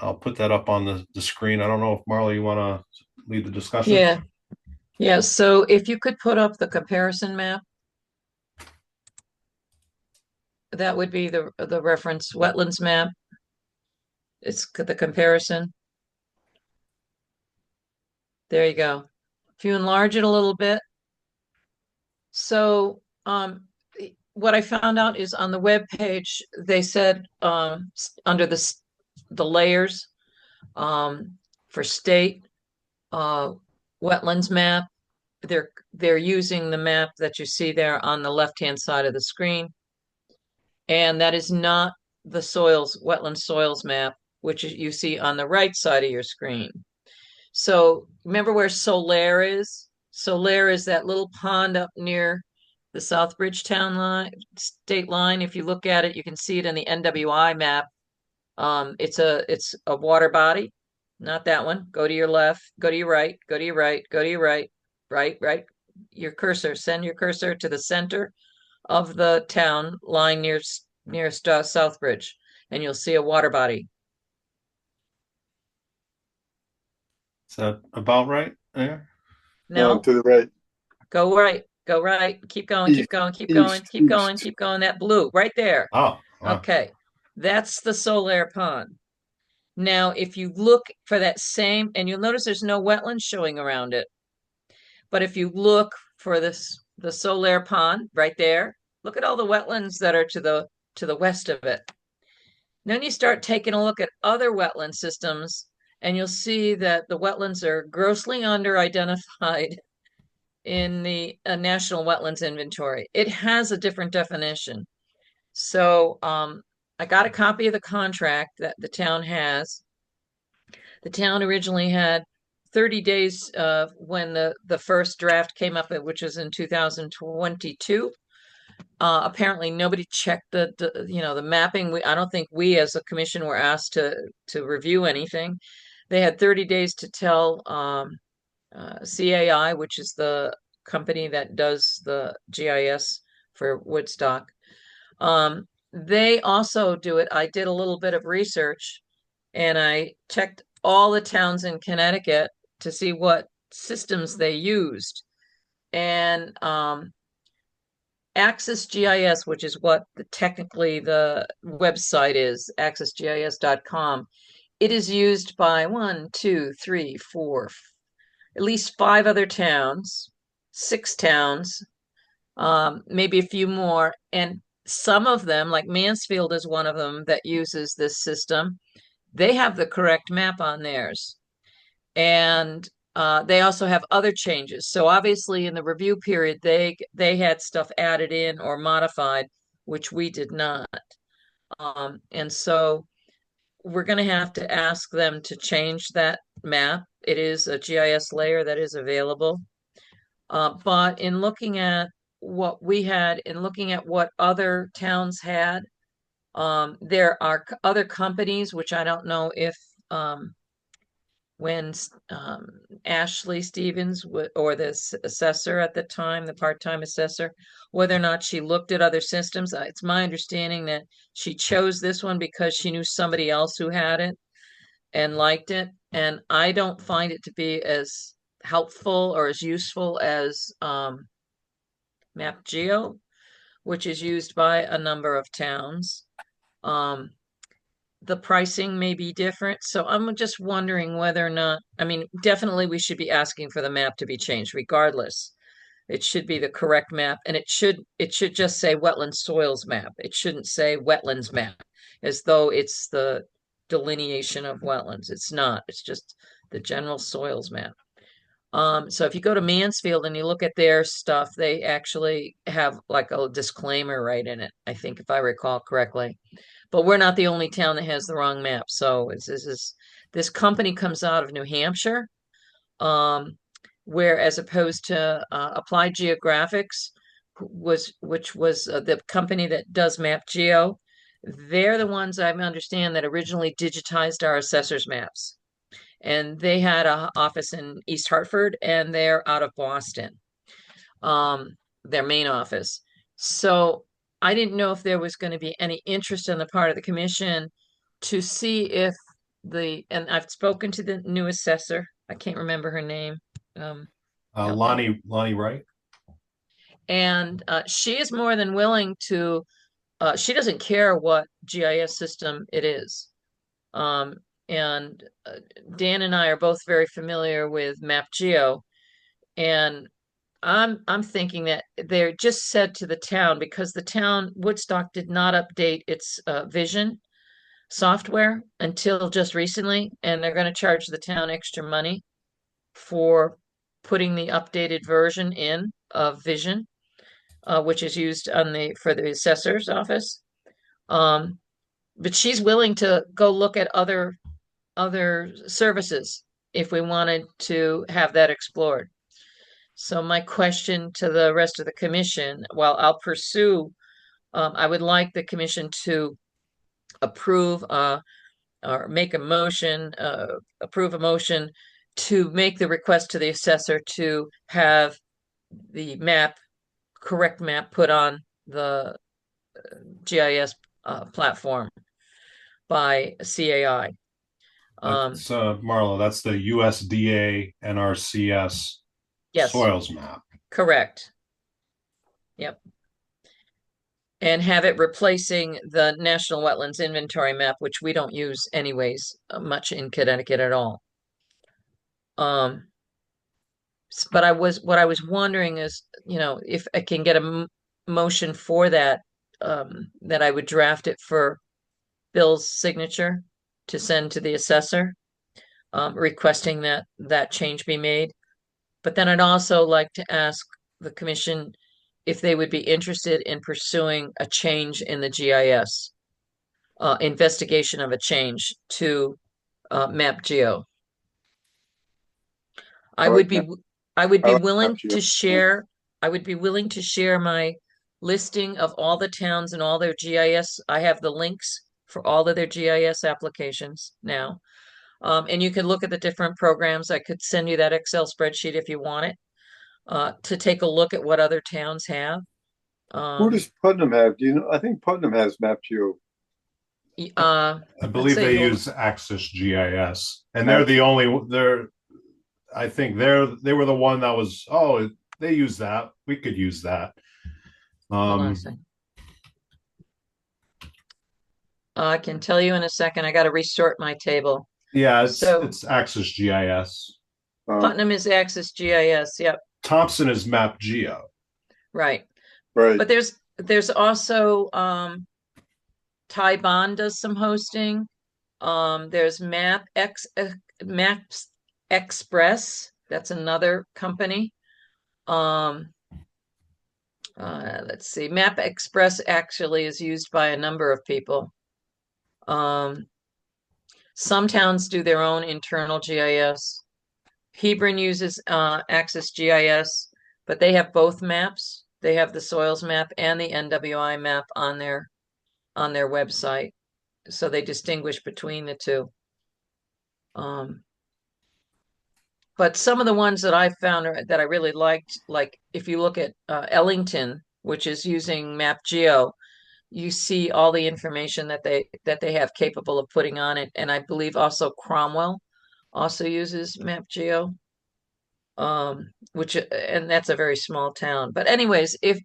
I'll put that up on the screen. I don't know if Marla, you want to lead the discussion? Yeah. Yeah. So if you could put up the comparison map, that would be the reference wetlands map. It's the comparison. There you go. If you enlarge it a little bit. So what I found out is on the web page, they said under the layers for state wetlands map, they're using the map that you see there on the left-hand side of the screen. And that is not the wetland soils map, which you see on the right side of your screen. So remember where Solaire is? Solaire is that little pond up near the South Bridgetown state line. If you look at it, you can see it in the NWI map. It's a water body, not that one. Go to your left, go to your right, go to your right, go to your right, right. Your cursor, send your cursor to the center of the town lying nearest Southbridge, and you'll see a water body. Is that about right there? No, to the right. go right. Keep going, keep East, going, keep going, east, keep going, east. keep going. That blue right there. Oh, wow. Okay, that's the Solaire Pond. Now, if you look for that same, and you'll notice there's no wetlands showing around it. But if you look for the Solaire Pond right there, look at all the wetlands that are to the west of it. Then you start taking a look at other wetland systems, and you'll see that the wetlands are grossly under-identified in the National Wetlands Inventory. It has a different definition. So I got a copy of the contract that the town has. The town originally had 30 days when the first draft came up, which was in 2022. Apparently nobody checked the mapping. I don't think we as a commission were asked to review anything. They had 30 days to tell CAI, which is the company that does the GIS for Woodstock. They also do it. I did a little bit of research and I checked all the towns in Connecticut to see what systems they used. And Access GIS, which is what technically the website is, accessgis.com, it is used by 1, 2, 3, 4, at least 5 other towns, 6 towns, maybe a few more. And some of them, like Mansfield is one of them that uses this system. They have the correct map on theirs. And they also have other changes. So obviously in the review period, they had stuff added in or modified, which we did not. And so we're going to have to ask them to change that map. It is a GIS layer that is available. But in looking at what we had, in looking at what other towns had, there are other companies, which I don't know if when Ashley Stevens or the assessor at the time, the part-time assessor, whether or not she looked at other systems. It's my understanding that she chose this one because she knew somebody else who had it and liked it. And I don't find it to be as helpful or as useful as MapGeo, which is used by a number of towns. The pricing may be different. So I'm just wondering whether or not, I mean, definitely we should be asking for the map to be changed regardless. It should be the correct map, and it should just say wetland soils map. It shouldn't say wetlands map, as though it's the delineation of wetlands. It's not. It's just the general soils map. So if you go to Mansfield and you look at their stuff, they actually have like a disclaimer right in it, I think, if I recall correctly. But we're not the only town that has the wrong map. So this company comes out of New Hampshire, where as opposed to Applied Geographics, which was the company that does MapGeo, they're the ones I understand that originally digitized our assessors maps. And they had an office in East Hartford, and they're out of Boston, their main office. So I didn't know if there was going to be any interest on the part of the commission to see if and I've spoken to the new assessor. I can't remember her name. Lonnie Wright. And she is more than willing to, she doesn't care what GIS system it is. And Dan and I are both very familiar with MapGeo, and I'm thinking that they're just said to the town, because the town Woodstock did not update its vision software until just recently, and they're going to charge the town extra money for putting the updated version in of Vision, which is used for the assessor's office. But she's willing to go look at other services if we wanted to have that explored. So my question to the rest of the commission, while I'll pursue, I would like the commission to approve or make a motion, approve a motion to make the request to the assessor to have the correct map put on the GIS platform by CAI. That's Marlo, that's the USDA NRCS Yes, soils map. correct. Yep. And have it replacing the National Wetlands Inventory map, which we don't use anyways, much in Connecticut at all. But what I was wondering is, if I can get a motion for that, that I would draft it for Bill's signature to send to the assessor, requesting that change be made. But then I'd also like to ask the commission if they would be interested in pursuing a change in the GIS, investigation of a change to MapGeo. I would be willing to share. I would be willing to share my listing of all the towns and all their GIS. I have the links for all of their GIS applications now. And you can look at the different programs. I could send you that Excel spreadsheet if you want it, to take a look at what other towns have. Who does Putnam have? Do you know? I think Putnam has MapGeo. I believe they use Axis GIS, and they're the only. I think they were the one that was. Oh, they use that. We could use that. I can tell you in a second. I got to resort my table. Yeah, it's Axis GIS. Putnam is Axis GIS. Yep. Thompson is MapGeo. Right. Right. But there's also Ty Bond does some hosting. There's Maps Express. That's another company. Let's see. Map Express actually is used by a number of people. Some towns do their own internal GIS. Hebron uses Axis GIS, but they have both maps. They have the soils map and the NWI map on their website, so they distinguish between the two. But some of the ones that I found that I really liked, like if you look at Ellington, which is using MapGeo, you see all the information that they have capable of putting on it. And I believe also Cromwell also uses MapGeo, and that's a very small town. But anyways, if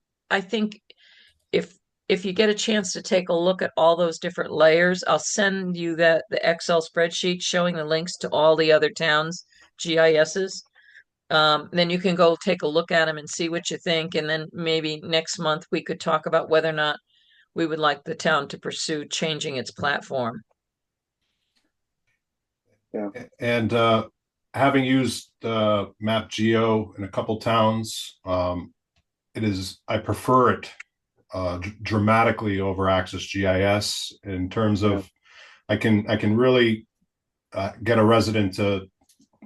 you get a chance to take a look at all those different layers, I'll send you the Excel spreadsheet showing the links to all the other towns' GISs. Then you can go take a look at them and see what you think. And then maybe next month we could talk about whether or not we would like the town to pursue changing its platform. Yeah. And having used MapGeo in a couple towns, I prefer it dramatically over Axis GIS in terms of I can really get a resident to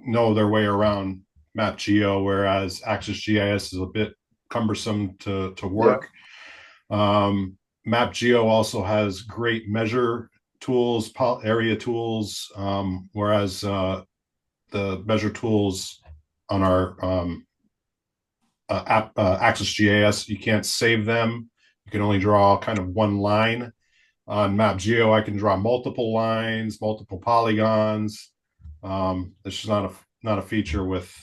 know their way around MapGeo, whereas Axis GIS is a bit cumbersome to work. MapGeo also has great measure tools, area tools, whereas the measure tools on our Axis GIS, you can't save them. You can only draw kind of one line. On MapGeo, I can draw multiple lines, multiple polygons. It's just not a feature with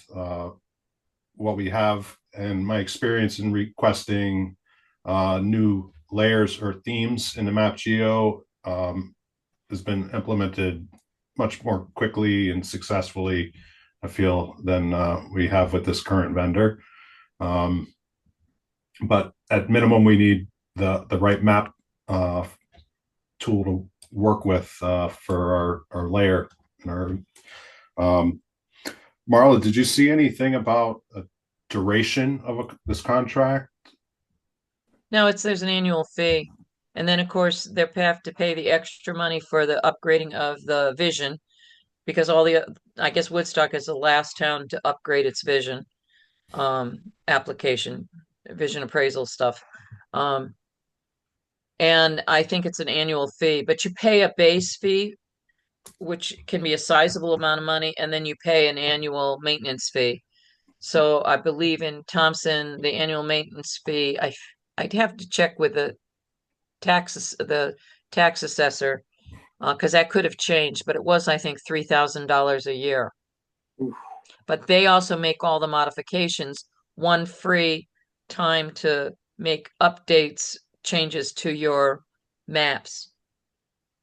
what we have. And my experience in requesting new layers or themes in the MapGeo has been implemented much more quickly and successfully, I feel, than we have with this current vendor. But at minimum, we need the right map tool to work with for our layer and our Marla, did you see anything about a duration of this contract? No, there's an annual fee. And then, of course, they have to pay the extra money for the upgrading of the vision because I guess Woodstock is the last town to upgrade its vision application, vision appraisal stuff. And I think it's an annual fee, but you pay a base fee, which can be a sizable amount of money, and then you pay an annual maintenance fee. So I believe in Thompson, the annual maintenance fee, I'd have to check with the tax assessor, because that could have changed, but it was, I think, $3,000 a year. Oof. But they also make all the modifications, one free time to make updates, changes to your maps.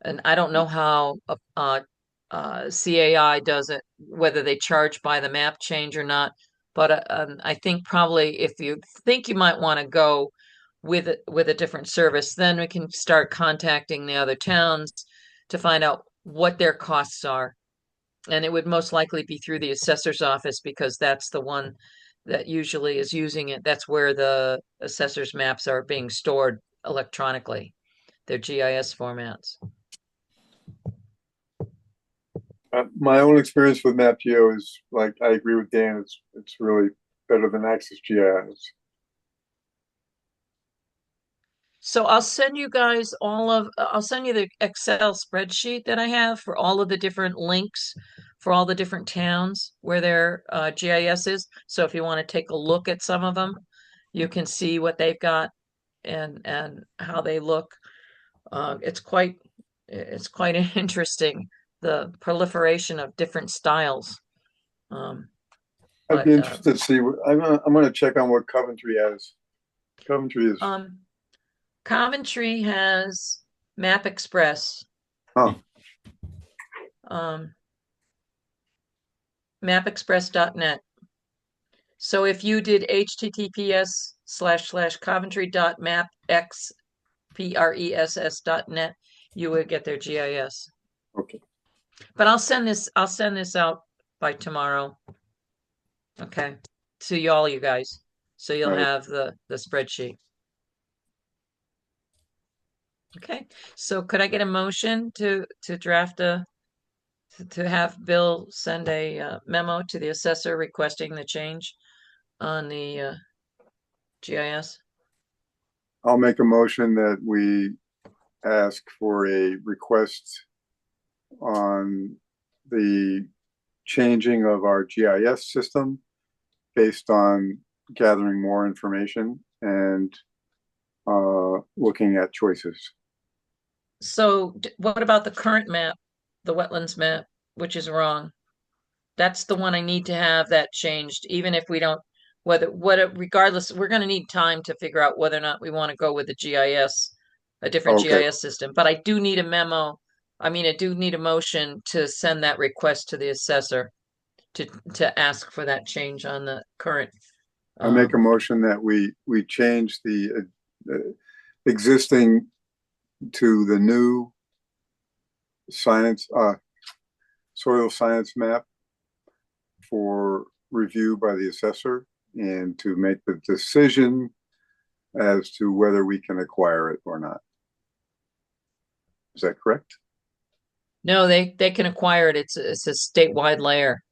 And I don't know how CAI does it, whether they charge by the map change or not. But I think probably if you think you might want to go with a different service, then we can start contacting the other towns to find out what their costs are. And it would most likely be through the assessor's office because that's the one that usually is using it. That's where the assessor's maps are being stored electronically, their GIS formats. My own experience with MapGeo is like, I agree with Dan. It's really better than Access GIS. So I'll send you guys I'll send you the Excel spreadsheet that I have for all of the different links for all the different towns where their GIS is. So if you want to take a look at some of them, you can see what they've got and how they look. It's quite interesting, the proliferation of different styles. I'd be But interested to see. I'm gonna check on what Coventry has. Coventry is. Coventry has Map Express. Huh. Mapexpress.net. So if you did https://coventry.mapexpress.net, you would get their GIS. Okay. But I'll send this out by tomorrow. Okay. To all you guys. So you'll Right. have the spreadsheet. Okay. So could I get a motion to draft to have Bill send a memo to the assessor requesting the change on the GIS? I'll make a motion that we ask for a request on the changing of our GIS system based on gathering more information and looking at choices. So what about the current map, the wetlands map, which is wrong? That's the one I need to have that changed, even if we don't, regardless, we're going to need time to figure out whether or not we want to go with the GIS, a different Okay. GIS system. But I do need a memo. I mean, I do need a motion to send that request to the assessor to ask for that change on the current. I make a motion that we change the existing to the new science soil science map for review by the assessor and to make the decision as to whether we can acquire it or not. Is that correct? No, they can acquire it. It's a statewide layer.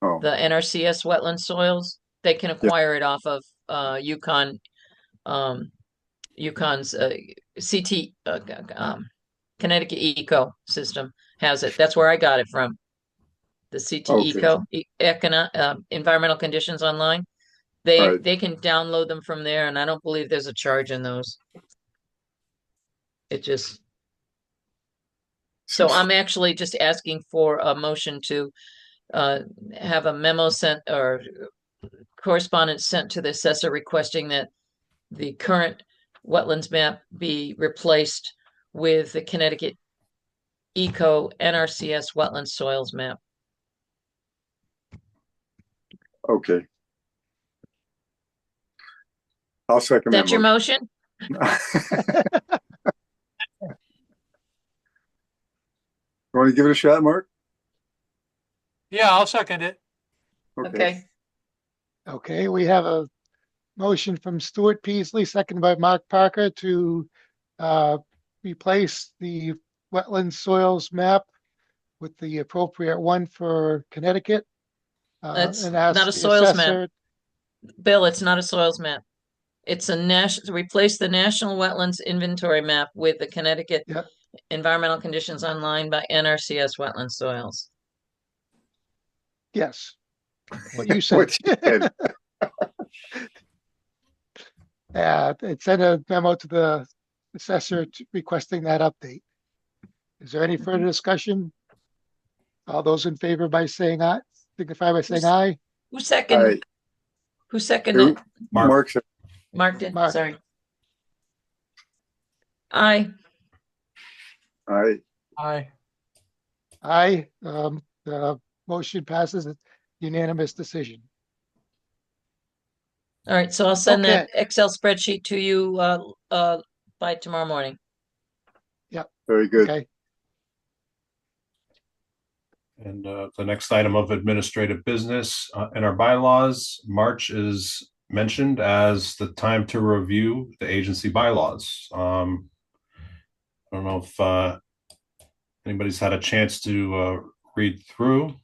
Oh, The NRCS wetland soils, they can acquire it off of Yukon, Yukon's CT Connecticut Eco system has it. That's where I got it from. The CT okay. Eco environmental conditions online. Right. They can download them from there, and I don't believe there's a charge in those. It just so I'm actually just asking for a motion to have a memo sent or correspondence sent to the assessor requesting that the current wetlands map be replaced with the Connecticut Eco NRCS wetland soils map. Okay. I'll second that That's your motion? Want to give it a shot, Mark? Yeah, I'll second it. Okay. Okay, we have a motion from Stuart Peasley, seconded by Mark Parker to replace the wetland soils map with the appropriate one for Connecticut. That's And not ask a the soils map. assessor. Bill, it's not a soils map. It's a to replace the National Wetlands Inventory map with the Connecticut Yeah, environmental conditions online by NRCS wetland soils. yes, what you said. What you said. It sent a memo to the assessor requesting that update. Is there any further discussion? All those in favor by saying aye, signify by saying aye. Who seconded? Aye. Who seconded? it? Mark said Mark did. Mark. Sorry. Aye. aye. Aye. Aye. The motion passes, a unanimous decision. All right. So I'll send that Okay. Excel spreadsheet to you by tomorrow morning. Very good. Okay, And the next item of administrative business in our bylaws, March is mentioned as the time to review the agency bylaws. I don't know if anybody's had a chance to read through.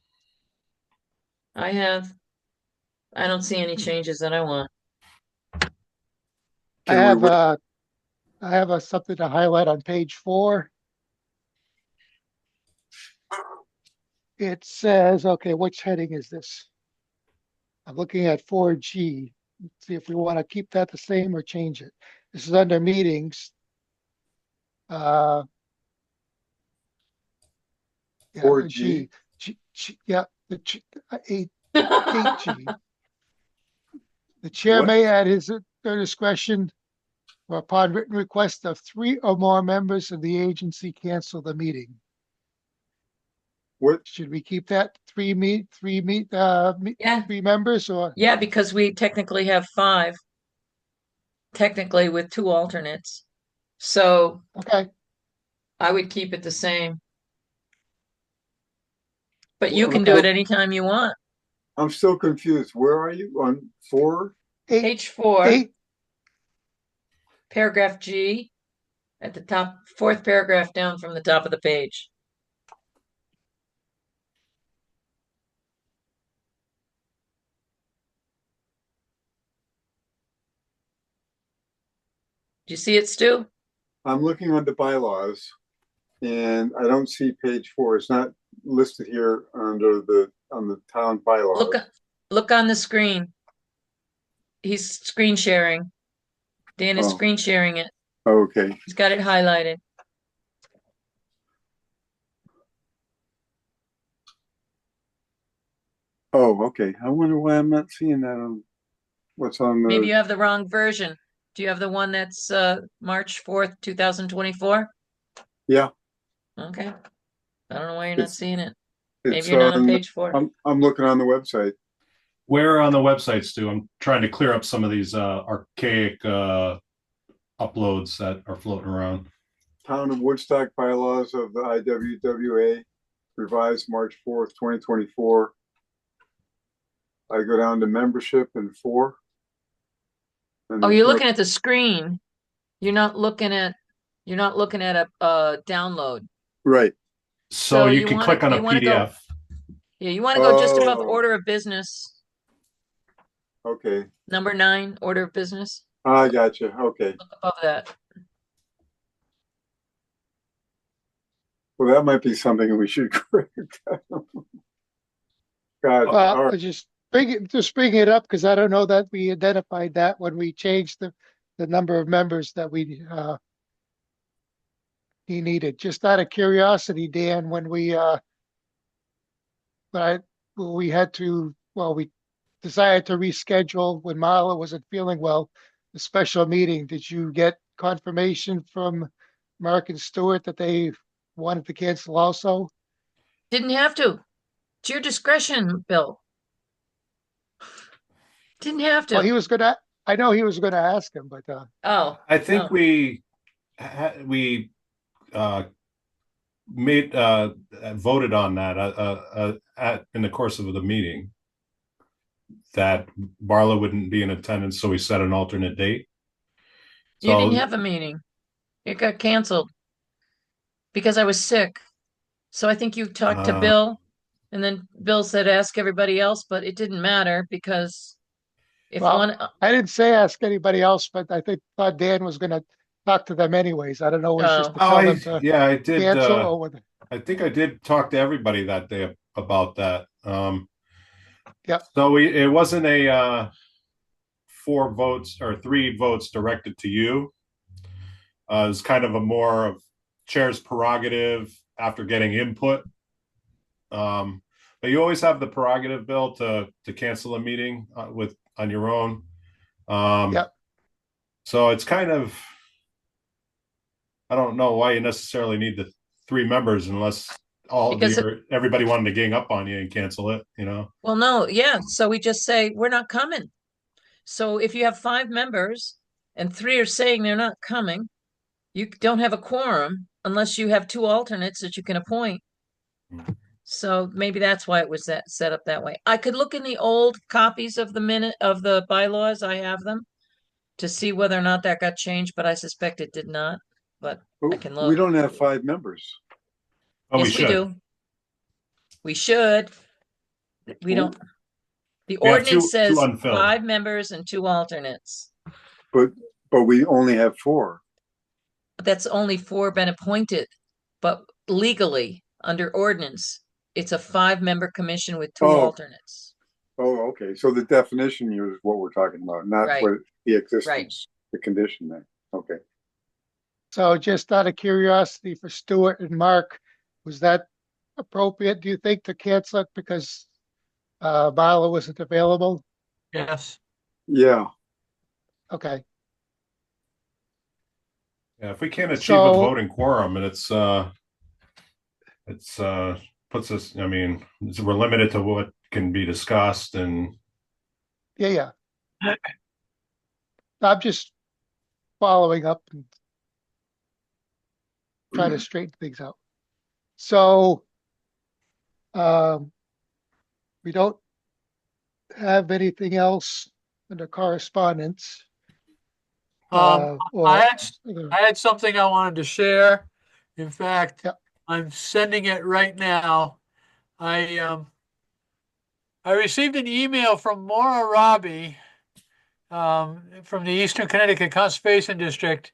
I have. I don't see any changes that I want. I Can we have something to highlight on page 4. It says, okay, which heading is this? I'm looking at 4G. Let's see if we want to keep that the same or change it. This is under meetings. Yeah, 4G? Yeah, the 8G. The chair What? may, at his their discretion, or upon written request of 3 or more members of the agency, cancel the meeting. What? Should we keep that 3 Yeah. 3 members, or? Yeah, because we technically have 5, technically with 2 alternates. So Okay, I would keep it the same. But you Well, can do it anytime you want. I'm still confused. Where are you on 4? 8, Page 4, 8, paragraph G, at the top, 4th paragraph down from the top of the page. Do you see it, Stu? I'm looking on the bylaws and I don't see page 4. It's not listed here under on the town bylaws. Look on the screen. He's screen sharing. Dan is Oh. screen sharing it. Okay. He's got it highlighted. Oh, okay. I wonder why I'm not seeing that on what's on the. Maybe you have the wrong version. Do you have the one that's March 4th, 2024? Yeah, Okay. I don't know why you're not It's- seeing it. Maybe it's you're not on on. page 4. I'm looking on the website. Where on the website, Stu? I'm trying to clear up some of these archaic uploads that are floating around. Town of Woodstock bylaws of the IWWA, revised March 4th, 2024. I go down to membership in 4. And Oh, there's you're no- looking at the screen. You're not looking at a download. Right. So you can wanna- click on a you wanna go- PDF. Yeah, you want to go just above Oh. order of business. Okay. Number 9, order of business. I got you. Okay. Look above that. Well, that might be something we should correct. God, all well, right. I just bring it up because I don't know that we identified that when we changed the number of members that he needed. Just out of curiosity, Dan, when we we decided to reschedule when Marla wasn't feeling well, the special meeting, did you get confirmation from Mark and Stewart that they wanted to cancel also? Didn't have to. It's your discretion, Bill. Didn't have Well, to. I know he was gonna ask him, but Oh, I think no. we made voted on that in the course of the meeting. that Barlow wouldn't be in attendance, so we set an alternate date. You didn't So have a meeting. It got canceled because I was sick. So I think you talked to Bill, and then Bill said ask everybody else, but it didn't matter because if Well, one, I didn't say ask anybody else, but thought Dan was gonna talk to them anyways. I don't know, it was just oh, to tell them to I did. cancel or whether, I think I did talk to everybody that day about that. Yep. So it wasn't a 4 votes or 3 votes directed to you. It was kind of a more of chair's prerogative after getting input. But you always have the prerogative, Bill, to cancel a meeting on your own. Yep. So it's kind of, I don't know why you necessarily need the 3 members unless because everybody wanted to gang up on you and cancel it, you know? well, no, yeah. So we just say we're not coming. So if you have 5 members and 3 are saying they're not coming, you don't have a quorum unless you have 2 alternates that you can appoint. So maybe that's why it was set up that way. I could look in the old copies of the bylaws. I have them to see whether or not that got changed, but I suspect it did not. But I can We look. don't have 5 members. Oh, Yes, we do. We should. We don't. The We have ordinance two says unfilled. 5 members and 2 alternates. But we only have 4. But that's only 4 been appointed. But legally, under ordinance, it's a 5-member commission with 2 Oh. alternates. Oh, okay. So the definition here is what we're talking about, not Right. what the Right. existence, the condition there. Okay. so just out of curiosity for Stuart and Mark, was that appropriate, do you think, to cancel it because Marla wasn't available? Yes. Yeah. Okay, Yeah, if we can't achieve a So- voting quorum and it's puts us, I mean, we're limited to what can be discussed and yeah. I'm just following up and trying to straighten things out. So, we don't have anything else under correspondence. I Or had something I wanted to share. In fact, Yep. I'm sending it right now. I received an email from Maura Robbie from the Eastern Connecticut Conservation District.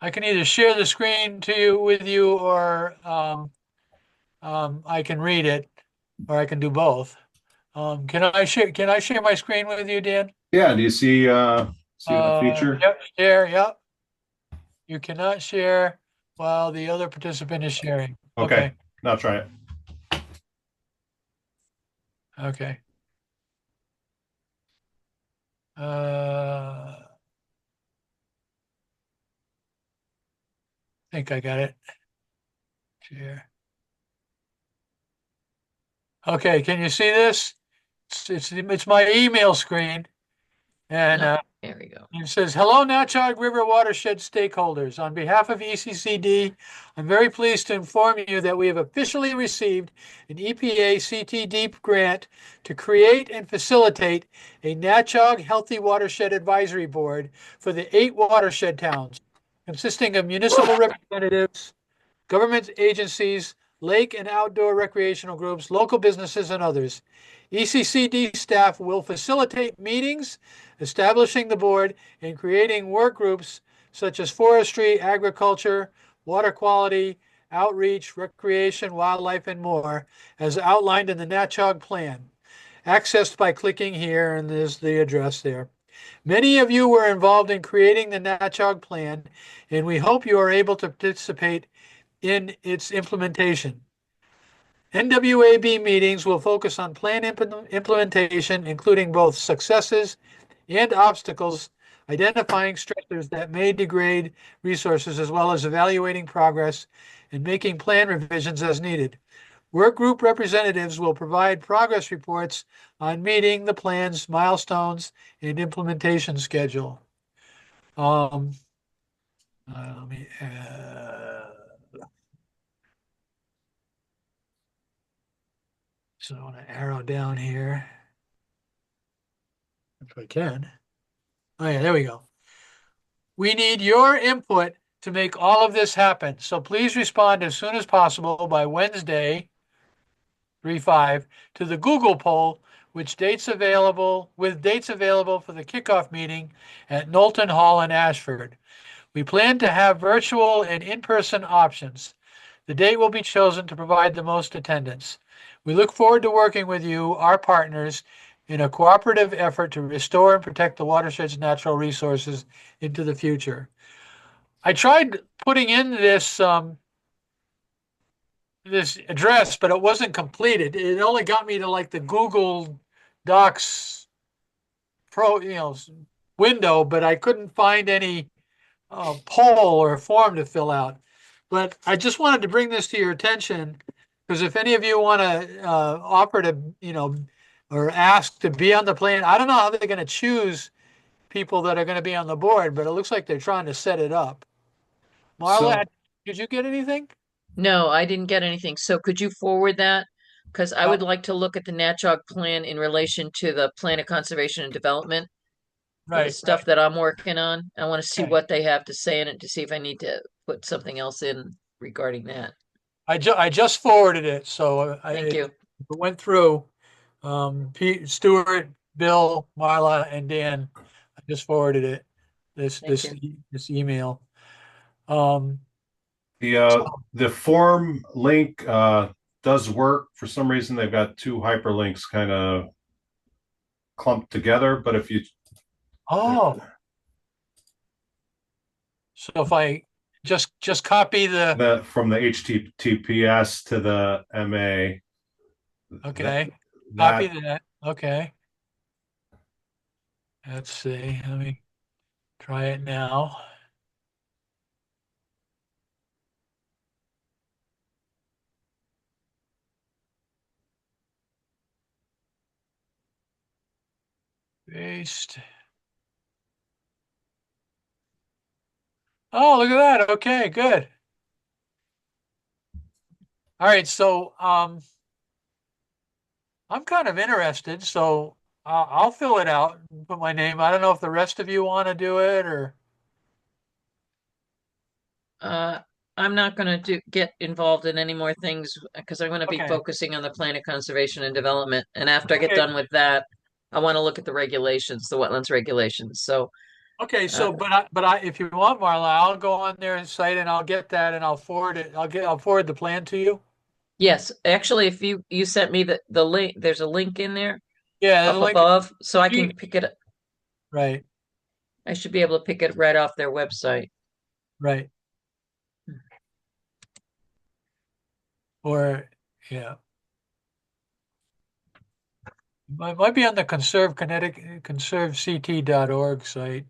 I can either share the screen with you, or I can read it, or I can do both. Can I share my screen with you, Dan? yeah, do you see that feature? Yep, share, yep. You cannot share while the other participant is sharing. Okay. Now try it. Okay. I think I got it. Share. Okay, can you see this? It's my email screen, and There we go. it says, "Hello, Natchog River watershed stakeholders. On behalf of ECCD, I'm very pleased to inform you that we have officially received an EPA CT grant to create and facilitate a Natchog Healthy Watershed Advisory Board for the 8 watershed towns, consisting of municipal representatives, government agencies, lake and outdoor recreational groups, local businesses, and others. ECCD staff will facilitate meetings, establishing the board, and creating work groups such as forestry, agriculture, water quality, outreach, recreation, wildlife, and more, as outlined in the Natchog Plan. Accessed by clicking here, and there's the address there. Many of you were involved in creating the Natchog Plan, and we hope you are able to participate in its implementation. NWAB meetings will focus on plan implementation, including both successes and obstacles, identifying stressors that may degrade resources, as well as evaluating progress and making plan revisions as needed. Work group representatives will provide progress reports on meeting the plan's milestones and implementation schedule. Let me So I want to arrow down here. If I can. Oh yeah, there we go. We need your input to make all of this happen. So please respond as soon as possible by Wednesday, 3/5, to the Google poll, with dates available for the kickoff meeting at Knowlton Hall in Ashford. We plan to have virtual and in-person options. The date will be chosen to provide the most attendance. We look forward to working with you, our partners, in a cooperative effort to restore and protect the watershed's natural resources into the future. I tried putting in this address, but it wasn't completed. It only got me to like the Google Docs window, but I couldn't find any poll or form to fill out. But I just wanted to bring this to your attention because if any of you want to offer to, or ask to be on the plan, I don't know how they're going to choose people that are going to be on the board, but it looks like they're trying to set it up. Marla, So did you get anything? No, I didn't get anything. So could you forward that? Because I would Uh, like to look at the Natchog plan in relation to the plan of conservation and development for the right. stuff that I'm working on. I want to see Okay. what they have to say in it to see if I need to put something else in regarding that. I just forwarded it, so Thank you. it went through. Pete, Stuart, Bill, Marla, and Dan. I just forwarded it. This Thank this you. this email. Um, the form link does work. For some reason, they've got two hyperlinks kind of clumped together. But if you oh, so if I just copy the from the HTTPS to the MA, that okay, copy that that. Okay, let's see. Let me try it now. Paste. Oh, look at that. Okay, good. All right, so I'm kind of interested, so I'll fill it out and put my name. I don't know if the rest of you want to do it or Uh, I'm not going to get involved in any more things because I'm going to be okay. focusing on the plan of conservation and development. And after I get Okay. done with that, I want to look at the regulations, the wetlands regulations. So, Okay, uh, so if you want, Marla, I'll go on their site and I'll get that and I'll forward it. I'll forward the plan to you. yes, actually, if you sent me the link, there's a link in there Yeah, there's a up link. above, so I can pick it. Right, I should be able to pick it right off their website. right. Or yeah. Might be on the conservect.org site.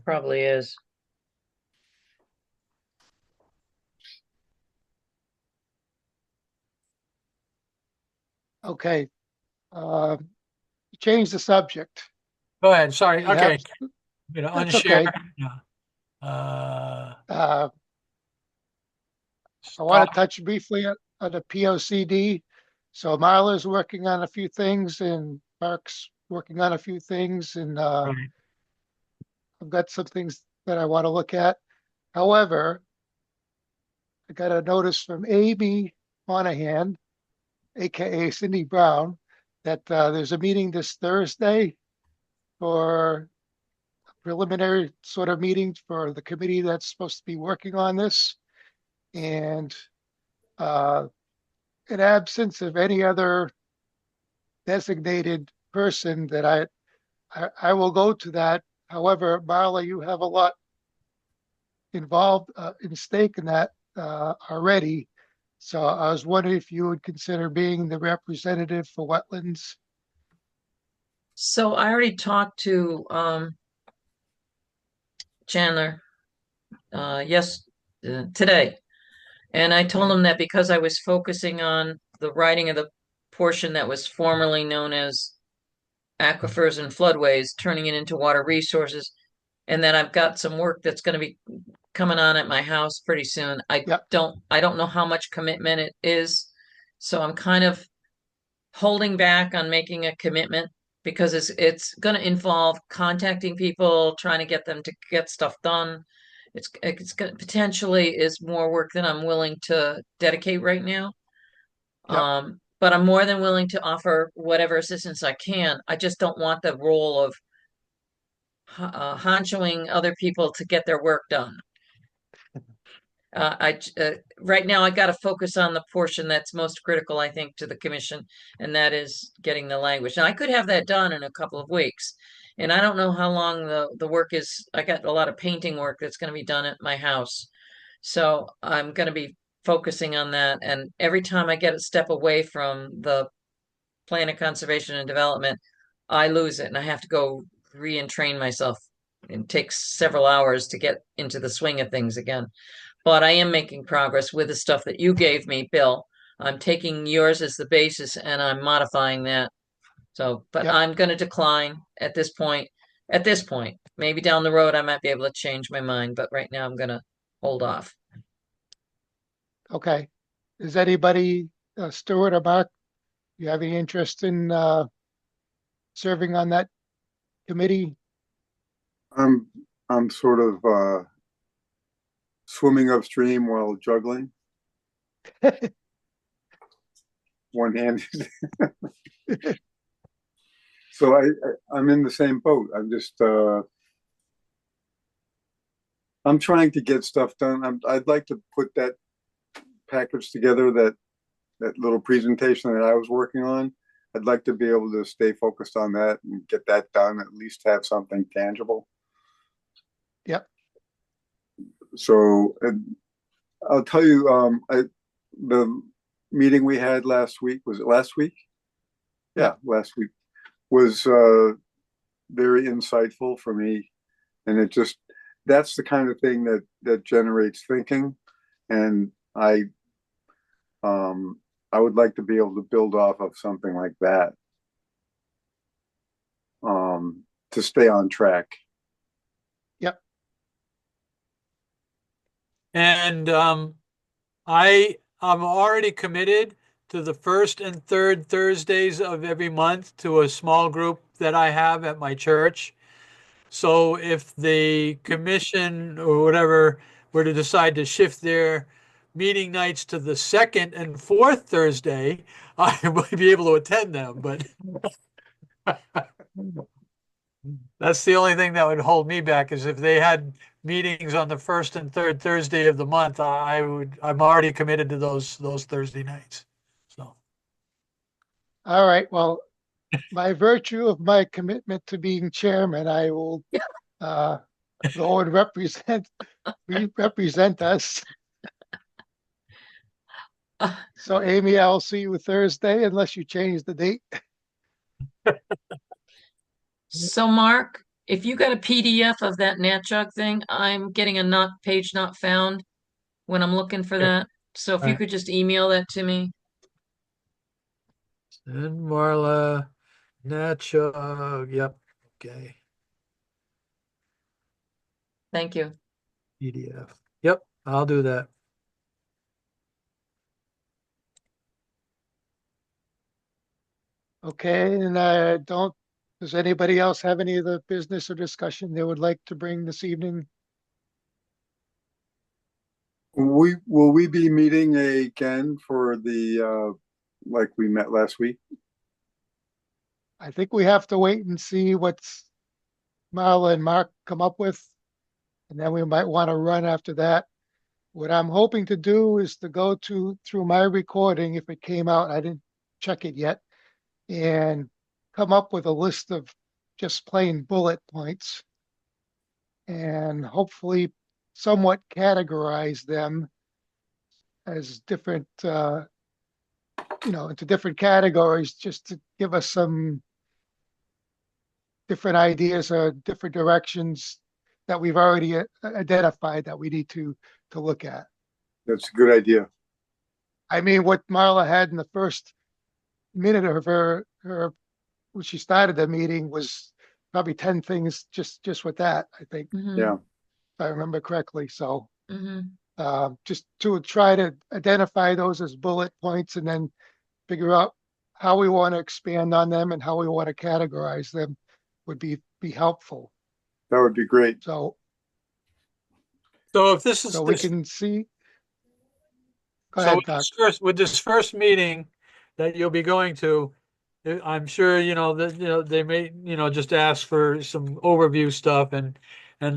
Probably is. Okay, uh, change the subject. Go ahead. Sorry. We have, Okay. that's Unshare. okay. Yeah. Uh, I want Stop. to touch briefly on the POCD. So Marla's working on a few things and Mark's working on a few things and Right. I've got some things that I want to look at. However, I got a notice from Amy Monahan, AKA Cindy Brown, that there's a meeting this Thursday for a preliminary sort of meeting for the committee that's supposed to be working on this. And uh, in absence of any other designated person that I will go to that. However, Marla, you have a lot involved in stake in that already. So I was wondering if you would consider being the representative for wetlands. So I already talked to Chandler yes today, and I told him that because I was focusing on the writing of the portion that was formerly known as aquifers and floodways, turning it into water resources, and then I've got some work that's going to be coming on at my house pretty soon. Yep. I don't know how much commitment it is, so I'm kind of holding back on making a commitment because it's going to involve contacting people, trying to get them to get stuff done. It's going potentially is more work than I'm willing to dedicate right now. Yep. But I'm more than willing to offer whatever assistance I can. I just don't want the role of honchoing other people to get their work done. Right now I got to focus on the portion that's most critical, I think, to the commission, and that is getting the language. Now I could have that done in a couple of weeks, and I don't know how long the work is. I got a lot of painting work that's going to be done at my house, so I'm going to be focusing on that. And every time I get a step away from the plan of conservation and development, I lose it, and I have to go re-entrain myself. It takes several hours to get into the swing of things again. But I am making progress with the stuff that you gave me, Bill. I'm taking yours as the basis and I'm modifying that. So, but Yep. I'm going to decline at this point. At this point, maybe down the road I might be able to change my mind, but right now I'm going to hold off. Okay. Is anybody, Stuart or Mark, you have any interest in serving on that committee? I'm sort of swimming upstream while juggling. One-handed. So I'm in the same boat. I'm just I'm trying to get stuff done. I'd like to put that package together, that little presentation that I was working on. I'd like to be able to stay focused on that and get that done, at least have something tangible. Yep. So I'll tell you, the meeting we had last week, was it last week? Yeah, last week was very insightful for me. And it just, that's the kind of thing that generates thinking. And I would like to be able to build off of something like that to stay on track. Yep. And I'm already committed to the first and third Thursdays of every month to a small group that I have at my church. So if the commission or whatever were to decide to shift their meeting nights to the second and fourth Thursday, I would be able to attend them, but that's the only thing that would hold me back is if they had meetings on the first and third Thursday of the month, I'm already committed to those Thursday nights. So, All right. Well, by virtue of my commitment to being chairman, I will go and represent us. So Amy, I'll see you Thursday unless you change the date. So Mark, if you got a PDF of that NatJog thing, I'm getting a page not found when I'm looking for that. So if you Right. could just email that to me. And Marla, Nacho, yep, okay, Thank you. PDF. Yep, I'll do that. Okay, and does anybody else have any of the business or discussion they would like to bring this evening? Will we be meeting again for the like we met last week? I think we have to wait and see what's Marla and Mark come up with, and then we might want to run after that. What I'm hoping to do is to go through my recording, if it came out, I didn't check it yet, and come up with a list of just plain bullet points and hopefully somewhat categorize them as different, into different categories, just to give us some different ideas or different directions that we've already identified that we need to look at. That's a good idea. I mean, what Marla had in the first minute of her when she started the meeting was probably 10 things just with that, I think, Yeah. if I remember correctly. So Mm-hmm. just to try to identify those as bullet points and then figure out how we want to expand on them and how we want to categorize them would be helpful. That would be great. So, So if this is so we this, can see. Go so ahead, with Doc. with this first meeting that you'll be going to, I'm sure, that, they may, just ask for some overview stuff and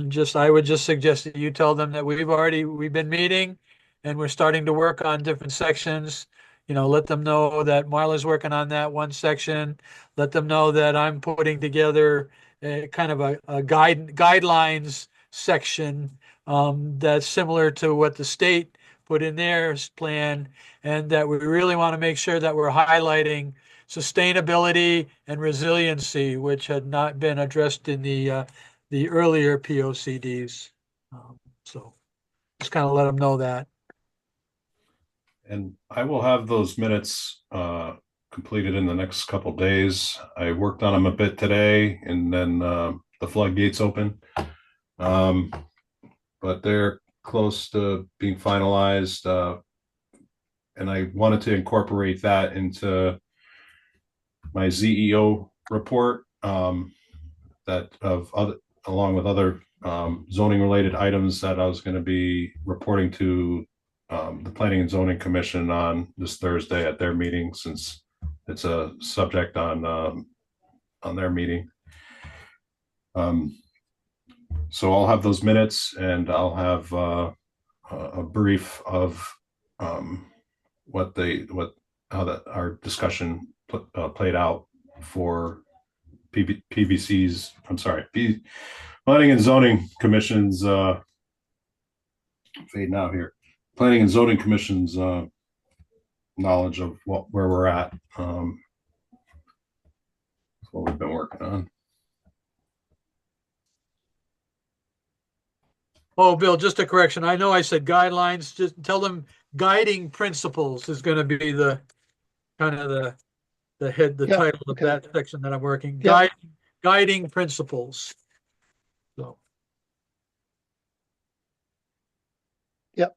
just, I would just suggest that you tell them that we've been meeting and we're starting to work on different sections. Let them know that Marla's working on that one section. Let them know that I'm putting together a kind of a guidelines section that's similar to what the state put in their plan, and that we really want to make sure that we're highlighting sustainability and resiliency, which had not been addressed in the earlier POCDs. So just kind of let them know that. And I will have those minutes completed in the next couple days. I worked on them a bit today, and then the floodgates open. But they're close to being finalized. And I wanted to incorporate that into my ZEO report that of other, along with other zoning related items that I was going to be reporting to the Planning and Zoning Commission on this Thursday at their meeting, since it's a subject on their meeting. So I'll have those minutes, and I'll have a brief of how our discussion played out for PVC's. I'm sorry, Planning and Zoning Commission's fading out here. Planning and Zoning Commission's knowledge of where we're at. What we've been working on. Oh, Bill, just a correction. I know I said guidelines. Just tell them guiding principles is going to be the kind of the Yeah, title of okay. that section that I'm working. Yeah. Guiding principles. So. Yep.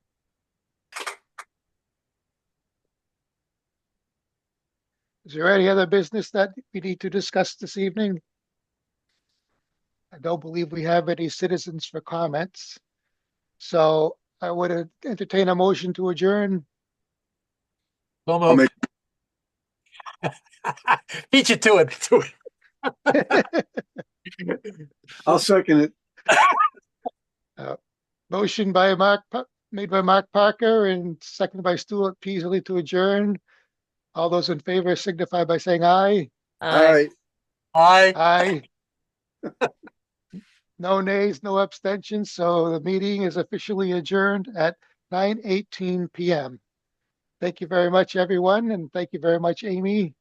Is there any other business that we need to discuss this evening? I don't believe we have any citizens for comments. So I would entertain a motion to adjourn. So I'll moved. Beat you to it. I'll second it. Motion by made by Mark Parker and seconded by Stuart Peasley to adjourn. All those in favor signify by saying aye. All right. Aye. Aye. No nays, no abstentions. So the meeting is officially adjourned at 9:18 p.m. Thank you very much, everyone. And thank you very much, Amy.